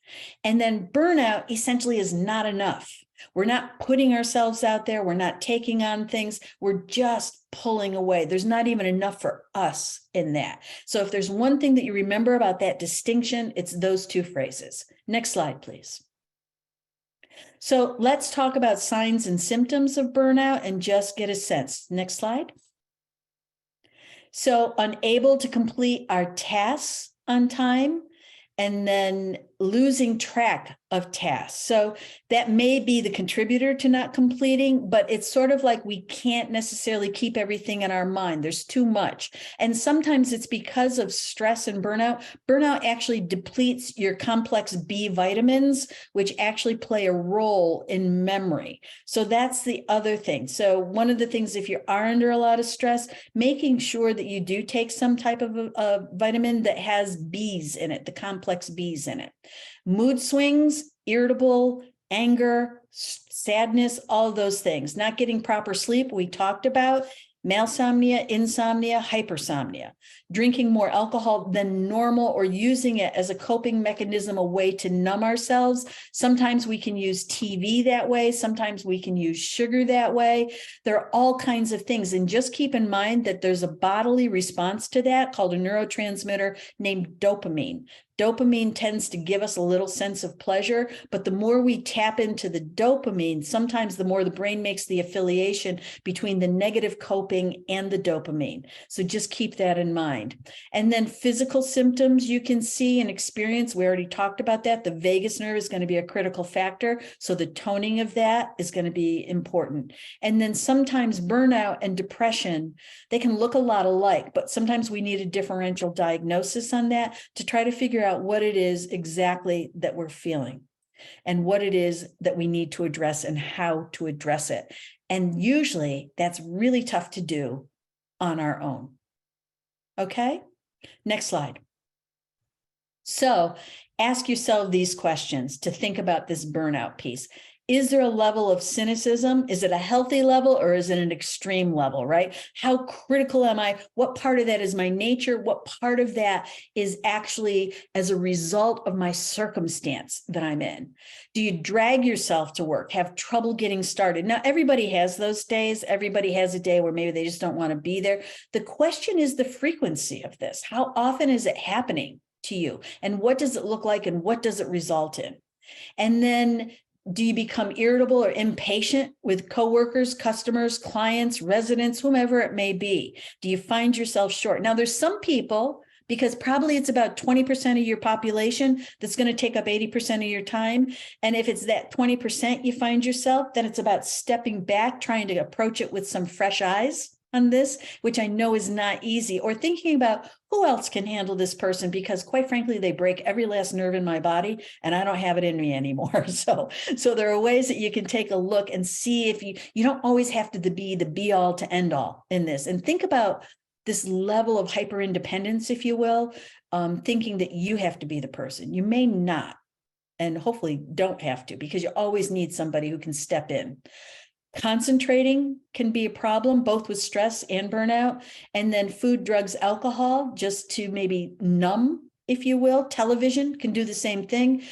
And then burnout essentially is not enough. We're not putting ourselves out there. We're not taking on things. We're just pulling away. There's not even enough for us in that. So if there's one thing that you remember about that distinction, it's those 2 phrases. Next slide, please. So let's talk about signs and symptoms of burnout and just get a sense. Next slide. So unable to complete our tasks on time, and then losing track of tasks. So that may be the contributor to not completing, but it's sort of like we can't necessarily keep everything in our mind. There's too much. And sometimes it's because of stress and burnout. Burnout actually depletes your complex B vitamins, which actually play a role in memory. So that's the other thing. So one of the things, if you are under a lot of stress, making sure that you do take some type of a vitamin that has Bs in it, the complex Bs in it. Mood swings, irritable, anger, sadness, all of those things. Not getting proper sleep, we talked about. Malsomnia, insomnia, hypersomnia. drinking more alcohol than normal, or using it as a coping mechanism, a way to numb ourselves. Sometimes we can use TV that way. Sometimes we can use sugar that way. There are all kinds of things. And just keep in mind that there's a bodily response to that called a neurotransmitter named dopamine. Dopamine tends to give us a little sense of pleasure, but the more we tap into the dopamine, sometimes the more the brain makes the affiliation between the negative coping and the dopamine. So just keep that in mind. And then physical symptoms you can see and experience. We already talked about that. The vagus nerve is going to be a critical factor. So the toning of that is going to be important. And then sometimes burnout and depression, they can look a lot alike, but sometimes we need a differential diagnosis on that to try to figure out what it is exactly that we're feeling and what it is that we need to address and how to address it. And usually that's really tough to do on our own. Okay, next slide. So ask yourself these questions to think about this burnout piece. Is there a level of cynicism? Is it a healthy level, or is it an extreme level, right? How critical am I? What part of that is my nature? What part of that is actually as a result of my circumstance that I'm in? Do you drag yourself to work, have trouble getting started? Now, everybody has those days. Everybody has a day where maybe they just don't want to be there. The question is the frequency of this. How often is it happening to you? And what does it look like? And what does it result in? And then, do you become irritable or impatient with coworkers, customers, clients, residents, whomever it may be? Do you find yourself short? Now, there's some people, because probably it's about 20% of your population that's going to take up 80% of your time. And if it's that 20% you find yourself, then it's about stepping back, trying to approach it with some fresh eyes on this, which I know is not easy, or thinking about who else can handle this person, because quite frankly, they break every last nerve in my body and I don't have it in me anymore. So there are ways that you can take a look and see if you don't always have to be the be all to end all in this. And think about this level of hyper independence, if you will, thinking that you have to be the person. You may not, and hopefully don't have to, because you always need somebody who can step in. Concentrating can be a problem, both with stress and burnout. And then food, drugs, alcohol, just to maybe numb, if you will. Television can do the same thing.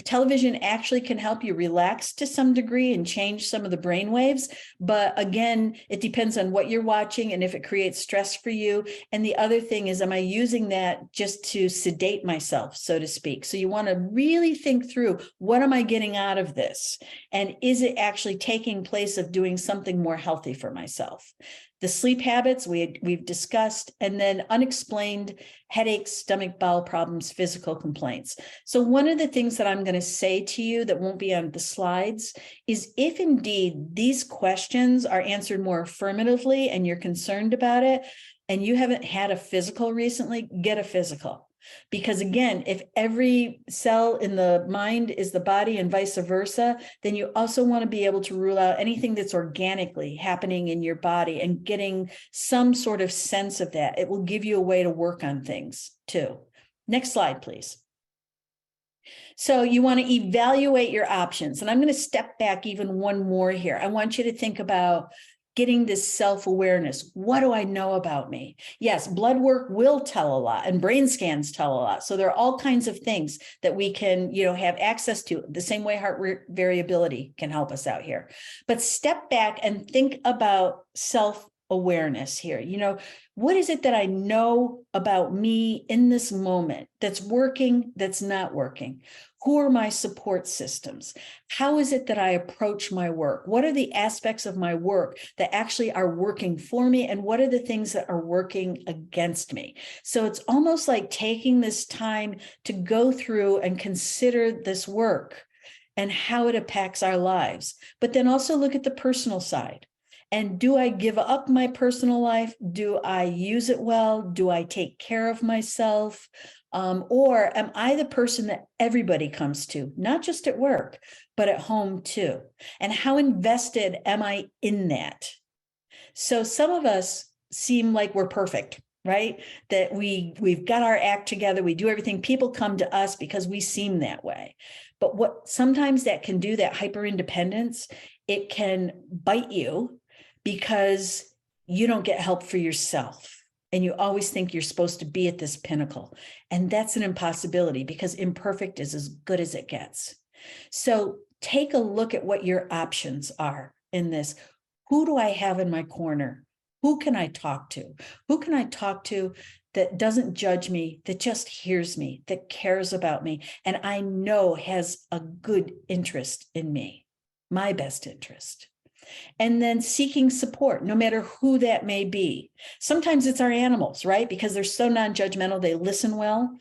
Television actually can help you relax to some degree and change some of the brain waves. But again, it depends on what you're watching and if it creates stress for you. And the other thing is, am I using that just to sedate myself, so to speak? So you want to really think through, what am I getting out of this? And is it actually taking place of doing something more healthy for myself? The sleep habits we've discussed, and then unexplained headaches, stomach, bowel problems, physical complaints. So one of the things that I'm going to say to you that won't be on the slides is, if indeed these questions are answered more affirmatively and you're concerned about it, and you haven't had a physical recently, get a physical. Because again, if every cell in the mind is the body and vice versa, then you also want to be able to rule out anything that's organically happening in your body and getting some sort of sense of that. It will give you a way to work on things too. Next slide, please. So you want to evaluate your options. And I'm going to step back even one more here. I want you to think about getting this self-awareness. What do I know about me? Yes, blood work will tell a lot, and brain scans tell a lot. So there are all kinds of things that we can, have access to, the same way heart rate variability can help us out here. But step back and think about self-awareness here. What is it that I know about me in this moment that's working, that's not working? Who are my support systems? How is it that I approach my work? What are the aspects of my work that actually are working for me? And what are the things that are working against me? So it's almost like taking this time to go through and consider this work and how it impacts our lives, but then also look at the personal side. And do I give up my personal life? Do I use it well? Do I take care of myself? Or am I the person that everybody comes to, not just at work, but at home too? And how invested am I in that? So some of us seem like we're perfect, right? That we've got our act together. We do everything. People come to us because we seem that way. But what sometimes that can do, that hyper independence, it can bite you because you don't get help for yourself. and you always think you're supposed to be at this pinnacle. And that's an impossibility because imperfect is as good as it gets. So take a look at what your options are in this. Who do I have in my corner? Who can I talk to? Who can I talk to that doesn't judge me, that just hears me, that cares about me, and I know has a good interest in me, my best interest? And then seeking support, no matter who that may be. Sometimes it's our animals, right? Because they're so non-judgmental, they listen well.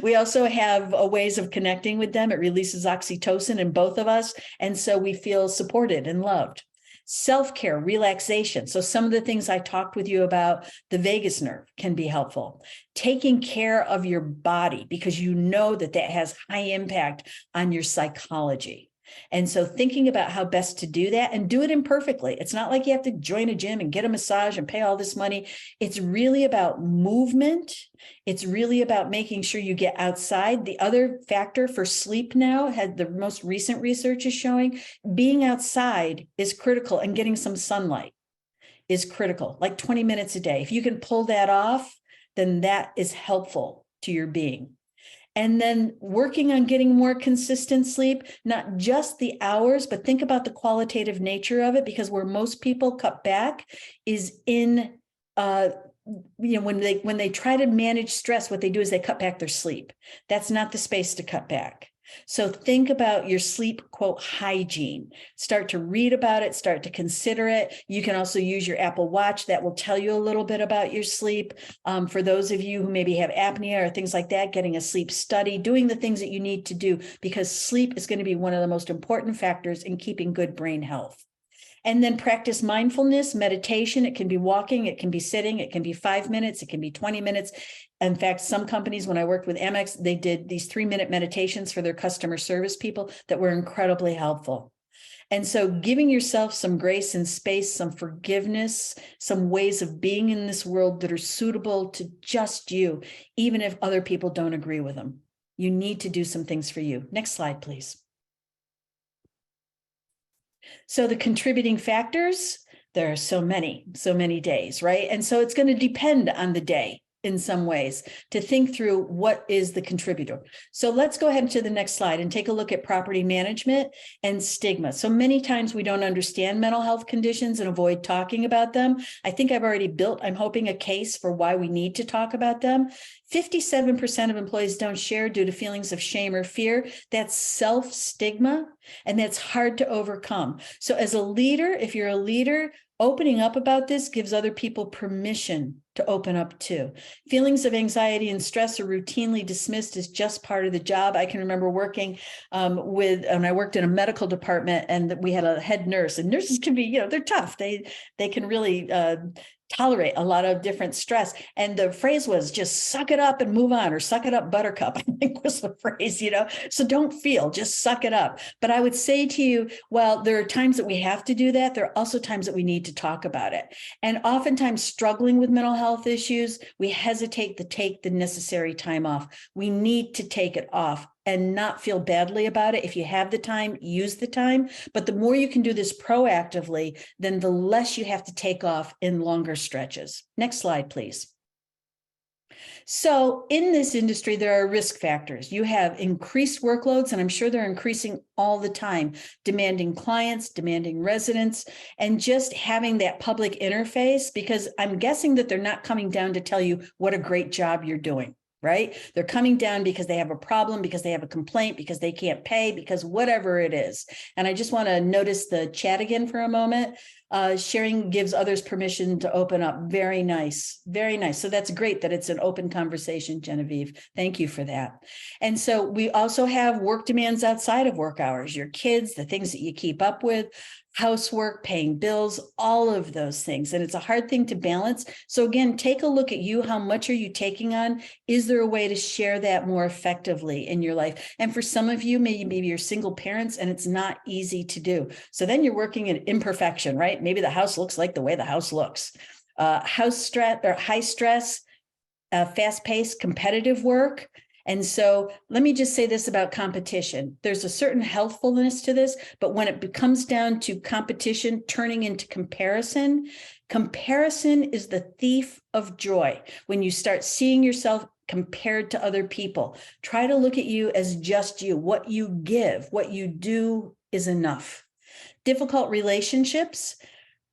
We also have ways of connecting with them. It releases oxytocin in both of us. And so we feel supported and loved. Self-care, relaxation. So some of the things I talked with you about, the vagus nerve can be helpful. Taking care of your body because you know that that has high impact on your psychology. And so thinking about how best to do that and do it imperfectly. It's not like you have to join a gym and get a massage and pay all this money. It's really about movement. It's really about making sure you get outside. The other factor for sleep now, had the most recent research is showing, being outside is critical, and getting some sunlight is critical, like 20 minutes a day. If you can pull that off, then that is helpful to your being. And then working on getting more consistent sleep, not just the hours, but think about the qualitative nature of it, because where most people cut back is in, when they try to manage stress, what they do is they cut back their sleep. That's not the space to cut back. So think about your sleep, quote, hygiene. Start to read about it, start to consider it. You can also use your Apple Watch. That will tell you a little bit about your sleep. For those of you who maybe have apnea or things like that, getting a sleep study, doing the things that you need to do, because sleep is going to be one of the most important factors in keeping good brain health. And then practice mindfulness, meditation. It can be walking, it can be sitting, it can be 5 minutes, it can be 20 minutes. In fact, some companies, when I worked with Amex, they did these 3-minute meditations for their customer service people that were incredibly helpful. And so giving yourself some grace and space, some forgiveness, some ways of being in this world that are suitable to just you, even if other people don't agree with them. You need to do some things for you. Next slide, please. So the contributing factors, there are so many days, right? And so it's going to depend on the day in some ways to think through what is the contributor. So let's go ahead to the next slide and take a look at property management and stigma. So many times we don't understand mental health conditions and avoid talking about them. I think I've already built, I'm hoping, a case for why we need to talk about them. 57% of employees don't share due to feelings of shame or fear. That's self-stigma, and that's hard to overcome. So as a leader, if you're a leader, opening up about this gives other people permission to open up too. Feelings of anxiety and stress are routinely dismissed as just part of the job. I can remember working when I worked in a medical department, and we had a head nurse, and nurses can be, they're tough. They can really tolerate a lot of different stress. And the phrase was just suck it up and move on, or suck it up, buttercup, I think was the phrase, so don't feel, just suck it up. But I would say to you, well, there are times that we have to do that. There are also times that we need to talk about it. And oftentimes struggling with mental health issues, we hesitate to take the necessary time off. We need to take it off and not feel badly about it. If you have the time, use the time. But the more you can do this proactively, then the less you have to take off in longer stretches. Next slide, please. So in this industry, there are risk factors. You have increased workloads, and I'm sure they're increasing all the time, demanding clients, demanding residents, and just having that public interface, because I'm guessing that they're not coming down to tell you what a great job you're doing. Right? They're coming down because they have a problem, because they have a complaint, because they can't pay, because whatever it is. And I just want to notice the chat again for a moment. Sharing gives others permission to open up. Very nice. Very nice. So that's great that it's an open conversation, Genevieve. Thank you for that. And so we also have work demands outside of work hours, your kids, the things that you keep up with, housework, paying bills, all of those things. And it's a hard thing to balance. So again, take a look at you. How much are you taking on? Is there a way to share that more effectively in your life? And for some of you, maybe you're single parents and it's not easy to do. So then you're working at imperfection, right? Maybe the house looks like the way the house looks. House stress or high stress, fast-paced competitive work. And so let me just say this about competition. There's a certain healthfulness to this, but when it comes down to competition turning into comparison, Comparison is the thief of joy. When you start seeing yourself compared to other people, try to look at you as just you. What you give, what you do is enough. Difficult relationships,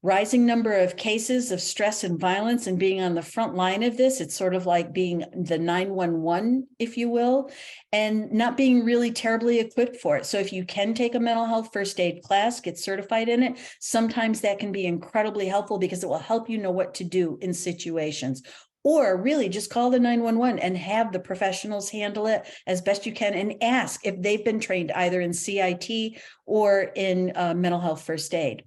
rising number of cases of stress and violence, and being on the front line of this. It's sort of like being the 911, if you will, and not being really terribly equipped for it. So if you can take a mental health first aid class, get certified in it, sometimes that can be incredibly helpful because it will help you know what to do in situations. Or really just call the 911 and have the professionals handle it as best you can, and ask if they've been trained either in CIT or in mental health first aid.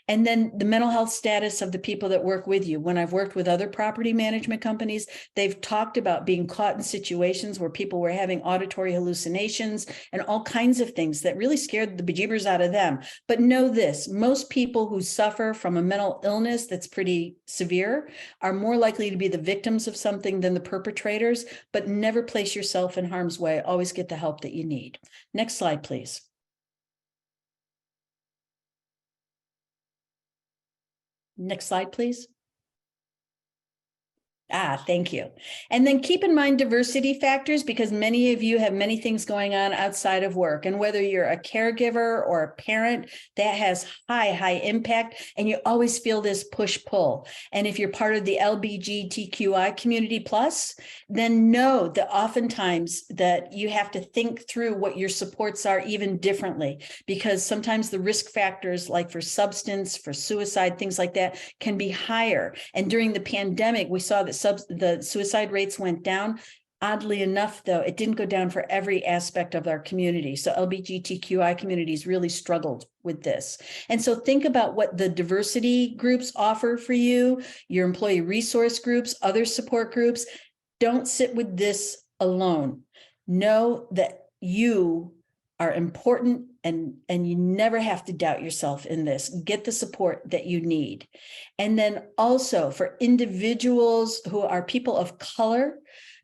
And then the mental health status of the people that work with you. When I've worked with other property management companies, they've talked about being caught in situations where people were having auditory hallucinations and all kinds of things that really scared the bejeebers out of them. But know this, most people who suffer from a mental illness that's pretty severe are more likely to be the victims of something than the perpetrators, but never place yourself in harm's way. Always get the help that you need. Next slide, please. Next slide, please. Thank you. And then keep in mind diversity factors, because many of you have many things going on outside of work. And whether you're a caregiver or a parent, that has high impact. And you always feel this push-pull. And if you're part of the LGBTQI community plus, then know that oftentimes that you have to think through what your supports are even differently, because sometimes the risk factors, like for substance, for suicide, things like that, can be higher. And during the pandemic, we saw that the suicide rates went down. Oddly enough, though, it didn't go down for every aspect of our community. So LGBTQI communities really struggled with this. And so think about what the diversity groups offer for you, your employee resource groups, other support groups. Don't sit with this alone. Know that you are important, and you never have to doubt yourself in this. Get the support that you need. And then also for individuals who are people of color,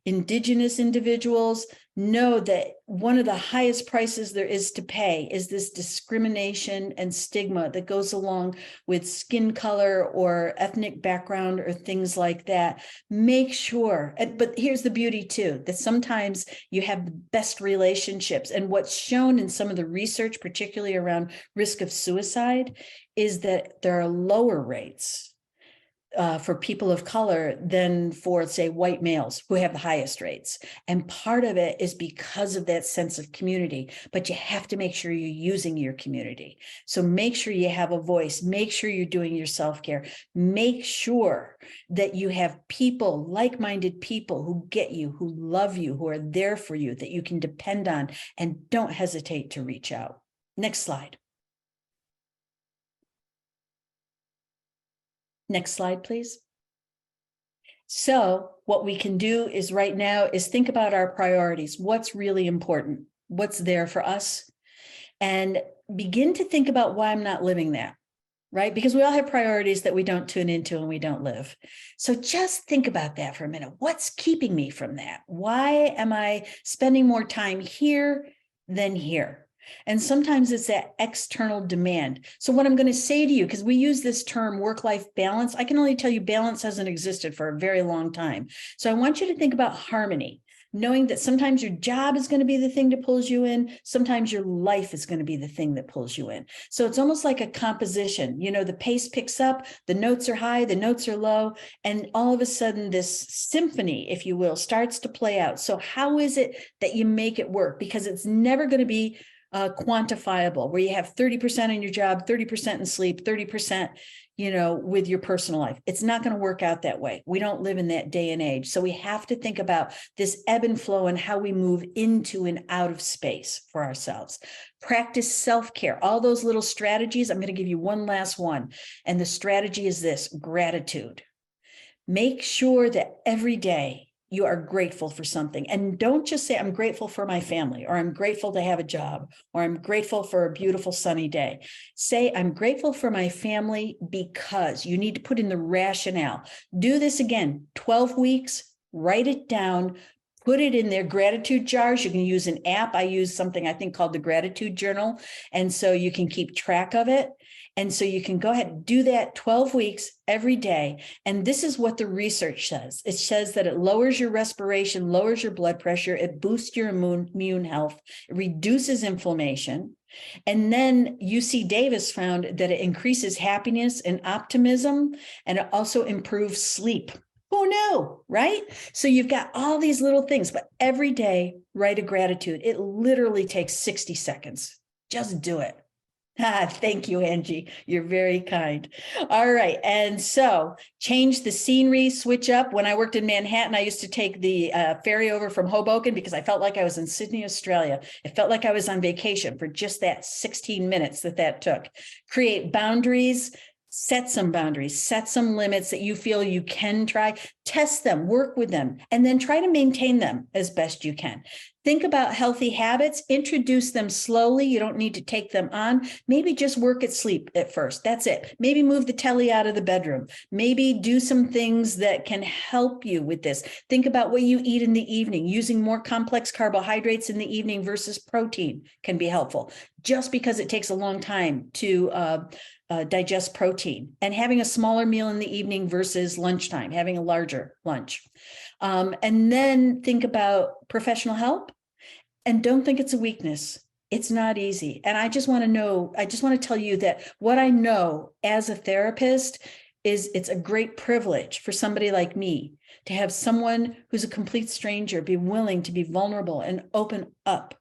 Indigenous individuals, know that one of the highest prices there is to pay is this discrimination and stigma that goes along with skin color or ethnic background or things like that. Make sure, but here's the beauty too, that sometimes you have the best relationships. And what's shown in some of the research, particularly around risk of suicide, is that there are lower rates for people of color than for, say, white males who have the highest rates. And part of it is because of that sense of community, but you have to make sure you're using your community. So make sure you have a voice, make sure you're doing your self-care, make sure that you have people, like-minded people who get you, who love you, who are there for you, that you can depend on, and don't hesitate to reach out. Next slide. Next slide, please. So what we can do is right now is think about our priorities. What's really important? What's there for us? And begin to think about why I'm not living that, right? Because we all have priorities that we don't tune into and we don't live. So just think about that for a minute. What's keeping me from that? Why am I spending more time here than here? And sometimes it's that external demand. So what I'm going to say to you, because we use this term work-life balance, I can only tell you balance hasn't existed for a very long time. So I want you to think about harmony, knowing that sometimes your job is going to be the thing that pulls you in. Sometimes your life is going to be the thing that pulls you in. So it's almost like a composition. You know, the pace picks up, the notes are high, the notes are low, and all of a sudden this symphony, if you will, starts to play out. So how is it that you make it work? Because it's never going to be quantifiable, where you have 30% in your job, 30% in sleep, 30%, with your personal life. It's not going to work out that way. We don't live in that day and age. So we have to think about this ebb and flow and how we move into and out of space for ourselves. Practice self-care, all those little strategies. I'm going to give you one last one. And the strategy is this: gratitude. Make sure that every day you are grateful for something. And don't just say, I'm grateful for my family, or I'm grateful to have a job, or I'm grateful for a beautiful sunny day. Say, I'm grateful for my family because. You need to put in the rationale. Do this again, 12 weeks, write it down, put it in their gratitude jars. You can use an app. I use something I think called the gratitude journal. And so you can keep track of it. And so you can go ahead and do that 12 weeks every day. And this is what the research says. It says that it lowers your respiration, lowers your blood pressure, it boosts your immune health, it reduces inflammation. And then UC Davis found that it increases happiness and optimism, and it also improves sleep. Who knew, right? So you've got all these little things, but every day, write a gratitude. It literally takes 60 seconds. Just do it. Thank you, Angie. You're very kind. All right. And so change the scenery, switch up. When I worked in Manhattan, I used to take the ferry over from Hoboken because I felt like I was in Sydney, Australia. It felt like I was on vacation for just that 16 minutes that took. Create boundaries. Set some boundaries, set some limits that you feel you can try, test them, work with them, and then try to maintain them as best you can. Think about healthy habits, introduce them slowly. You don't need to take them on. Maybe just work at sleep at first. That's it. Maybe move the telly out of the bedroom. Maybe do some things that can help you with this. Think about what you eat in the evening. Using more complex carbohydrates in the evening versus protein can be helpful. Just because it takes a long time to digest protein, and having a smaller meal in the evening versus lunchtime, having a larger lunch. And then think about professional help, and don't think it's a weakness. It's not easy. And I just want to tell you that what I know as a therapist is it's a great privilege for somebody like me to have someone who's a complete stranger be willing to be vulnerable and open up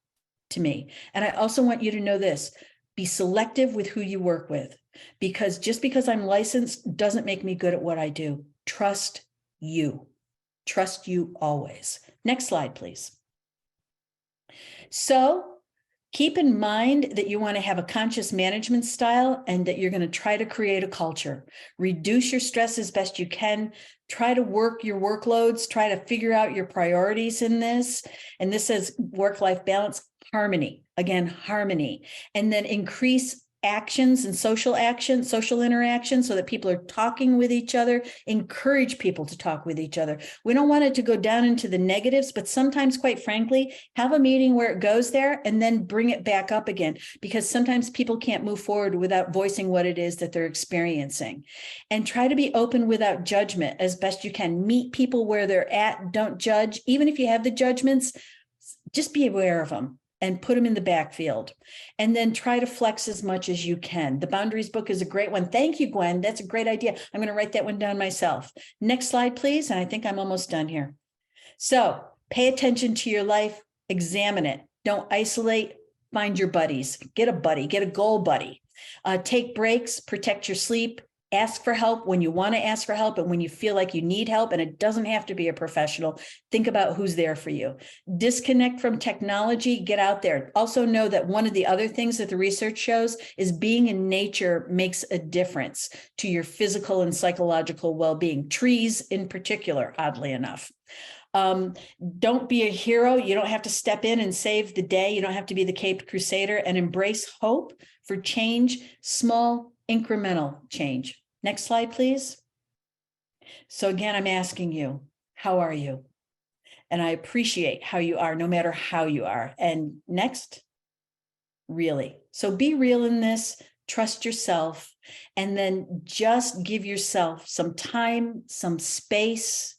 to me. And I also want you to know this, be selective with who you work with. Because just because I'm licensed doesn't make me good at what I do. Trust you. Trust you always. Next slide, please. So keep in mind that you want to have a conscious management style and that you're going to try to create a culture. Reduce your stress as best you can. Try to work your workloads. Try to figure out your priorities in this. And this says work-life balance, harmony. Again, harmony. And then increase actions and social interaction so that people are talking with each other. Encourage people to talk with each other. We don't want it to go down into the negatives, but sometimes, quite frankly, have a meeting where it goes there and then bring it back up again, because sometimes people can't move forward without voicing what it is that they're experiencing. And try to be open without judgment as best you can. Meet people where they're at. Don't judge. Even if you have the judgments, just be aware of them and put them in the backfield. And then try to flex as much as you can. The boundaries book is a great one. Thank you, Gwen. That's a great idea. I'm going to write that one down myself. Next slide, please. And I think I'm almost done here. So pay attention to your life, examine it. Don't isolate, find your buddies. Get a buddy, get a goal buddy. Take breaks, protect your sleep. Ask for help when you want to ask for help and when you feel like you need help, and it doesn't have to be a professional. Think about who's there for you. Disconnect from technology, get out there. Also know that one of the other things that the research shows is being in nature makes a difference to your physical and psychological well-being. Trees in particular, oddly enough. Don't be a hero. You don't have to step in and save the day. You don't have to be the Caped Crusader, and embrace hope for change, small incremental change. Next slide, please. So again, I'm asking you, how are you? And I appreciate how you are, no matter how you are. And next, really. So be real in this, trust yourself, and then just give yourself some time, some space,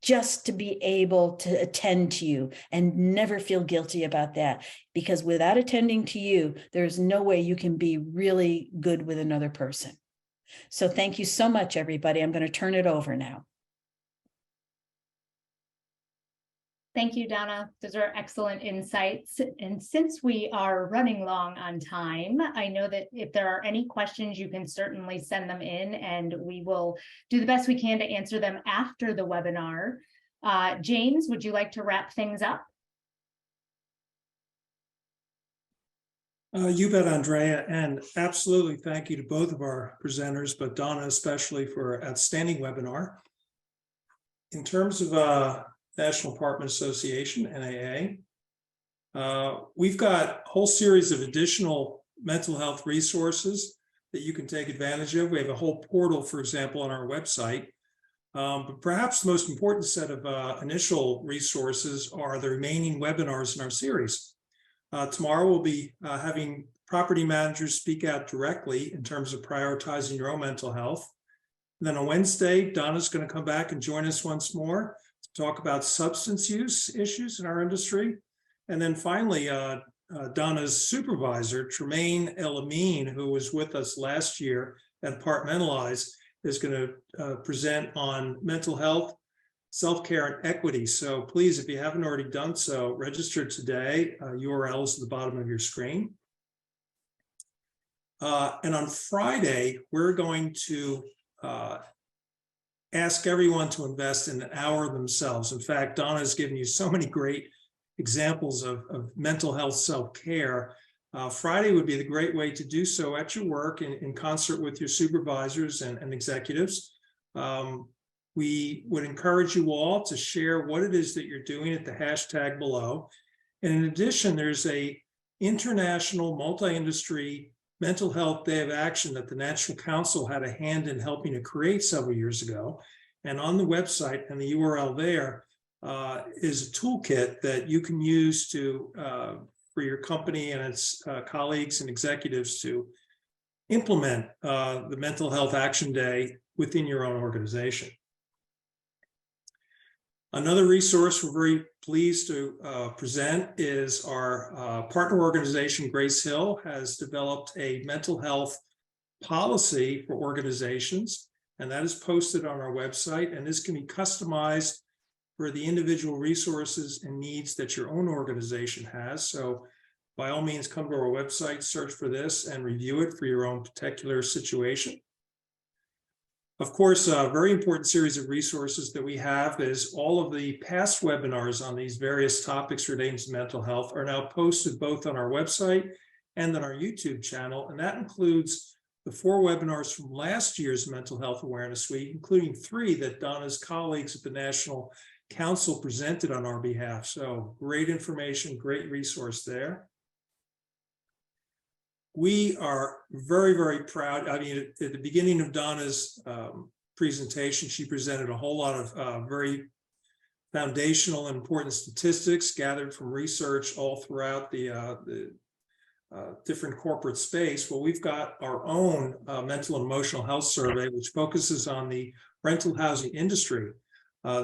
just to be able to attend to you, and never feel guilty about that. Because without attending to you, there's no way you can be really good with another person. So thank you so much, everybody. I'm going to turn it over now. Thank you, Donna. Those are excellent insights. And since we are running long on time, I know that if there are any questions, you can certainly send them in and we will do the best we can to answer them after the webinar. James, would you like to wrap things up? You bet, Andrea, and absolutely thank you to both of our presenters, but Donna especially, for an outstanding webinar. In terms of National Apartment Association, NAA, we've got a whole series of additional mental health resources that you can take advantage of. We have a whole portal, for example, on our website But perhaps the most important set of initial resources are the remaining webinars in our series. Tomorrow we'll be having property managers speak out directly in terms of prioritizing your own mental health. And then on Wednesday, Donna's going to come back and join us once more to talk about substance use issues in our industry. And then finally, Donna's supervisor, Tremaine El-Amin, who was with us last year at Apartmentalize, is going to present on mental health, self-care, and equity. So please, if you haven't already done so, register today. URL is at the bottom of your screen. And on Friday, we're going to ask everyone to invest in an hour themselves. In fact, Donna has given you so many great examples of mental health self-care. Friday would be the great way to do so at your work in concert with your supervisors and executives. We would encourage you all to share what it is that you're doing at the hashtag below. And in addition, there's a international multi-industry mental health day of action that the National Council had a hand in helping to create several years ago. And on the website and the URL there is a toolkit that you can use to for your company and its colleagues and executives to implement the Mental Health Action Day within your own organization. Another resource we're very pleased to present is our partner organization, Grace Hill, has developed a mental health policy for organizations, and that is posted on our website, and this can be customized for the individual resources and needs that your own organization has. So by all means, come to our website, search for this, and review it for your own particular situation. Of course, a very important series of resources that we have is all of the past webinars on these various topics relating to mental health are now posted both on our website and on our YouTube channel. And that includes the 4 webinars from last year's Mental Health Awareness Week, including 3 that Donna's colleagues at the National Council presented on our behalf. So great information, great resource there. We are very, very proud. I mean, at the beginning of Donna's presentation, she presented a whole lot of very foundational and important statistics gathered from research all throughout the different corporate space. Well, we've got our own mental and emotional health survey, which focuses on the rental housing industry.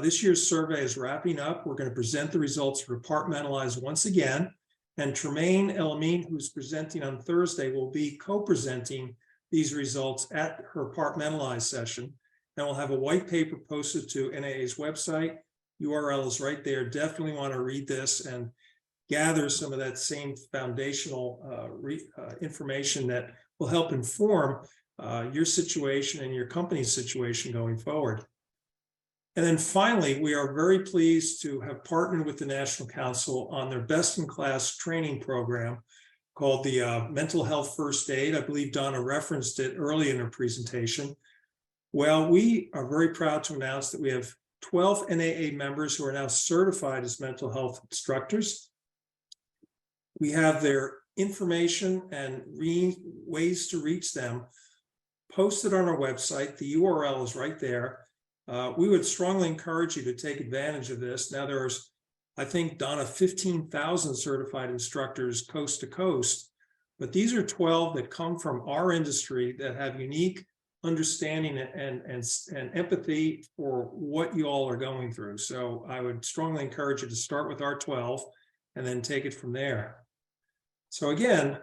This year's survey is wrapping up. We're going to present the results for Apartmentalize once again. And Tremaine El-Amin, who's presenting on Thursday, will be co-presenting these results at her Apartmentalize session. And we'll have a white paper posted to NAA's website. URL is right there. Definitely want to read this and gather some of that same foundational information that will help inform your situation and your company's situation going forward. And then finally, we are very pleased to have partnered with the National Council on their best-in-class training program called the Mental Health First Aid. I believe Donna referenced it early in her presentation. Well, we are very proud to announce that we have 12 NAA members who are now certified as mental health instructors. We have their information and ways to reach them posted on our website. The URL is right there. We would strongly encourage you to take advantage of this. Now there's, I think, Donna, 15,000 certified instructors coast to coast, but these are 12 that come from our industry that have unique understanding and empathy for what you all are going through. So I would strongly encourage you to start with our 12 and then take it from there. So again,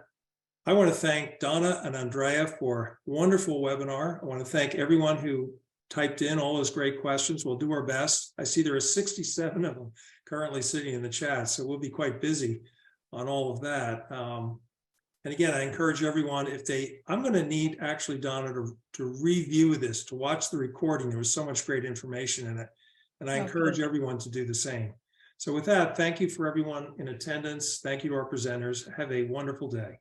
I want to thank Donna and Andrea for a wonderful webinar. I want to thank everyone who typed in all those great questions. We'll do our best. I see there are 67 of them currently sitting in the chat, so we'll be quite busy on all of that. And again, I encourage everyone, I'm going to need actually Donna to review this, to watch the recording. There was so much great information in it. And I encourage everyone to do the same. So with that, thank you for everyone in attendance. Thank you to our presenters. Have a wonderful day.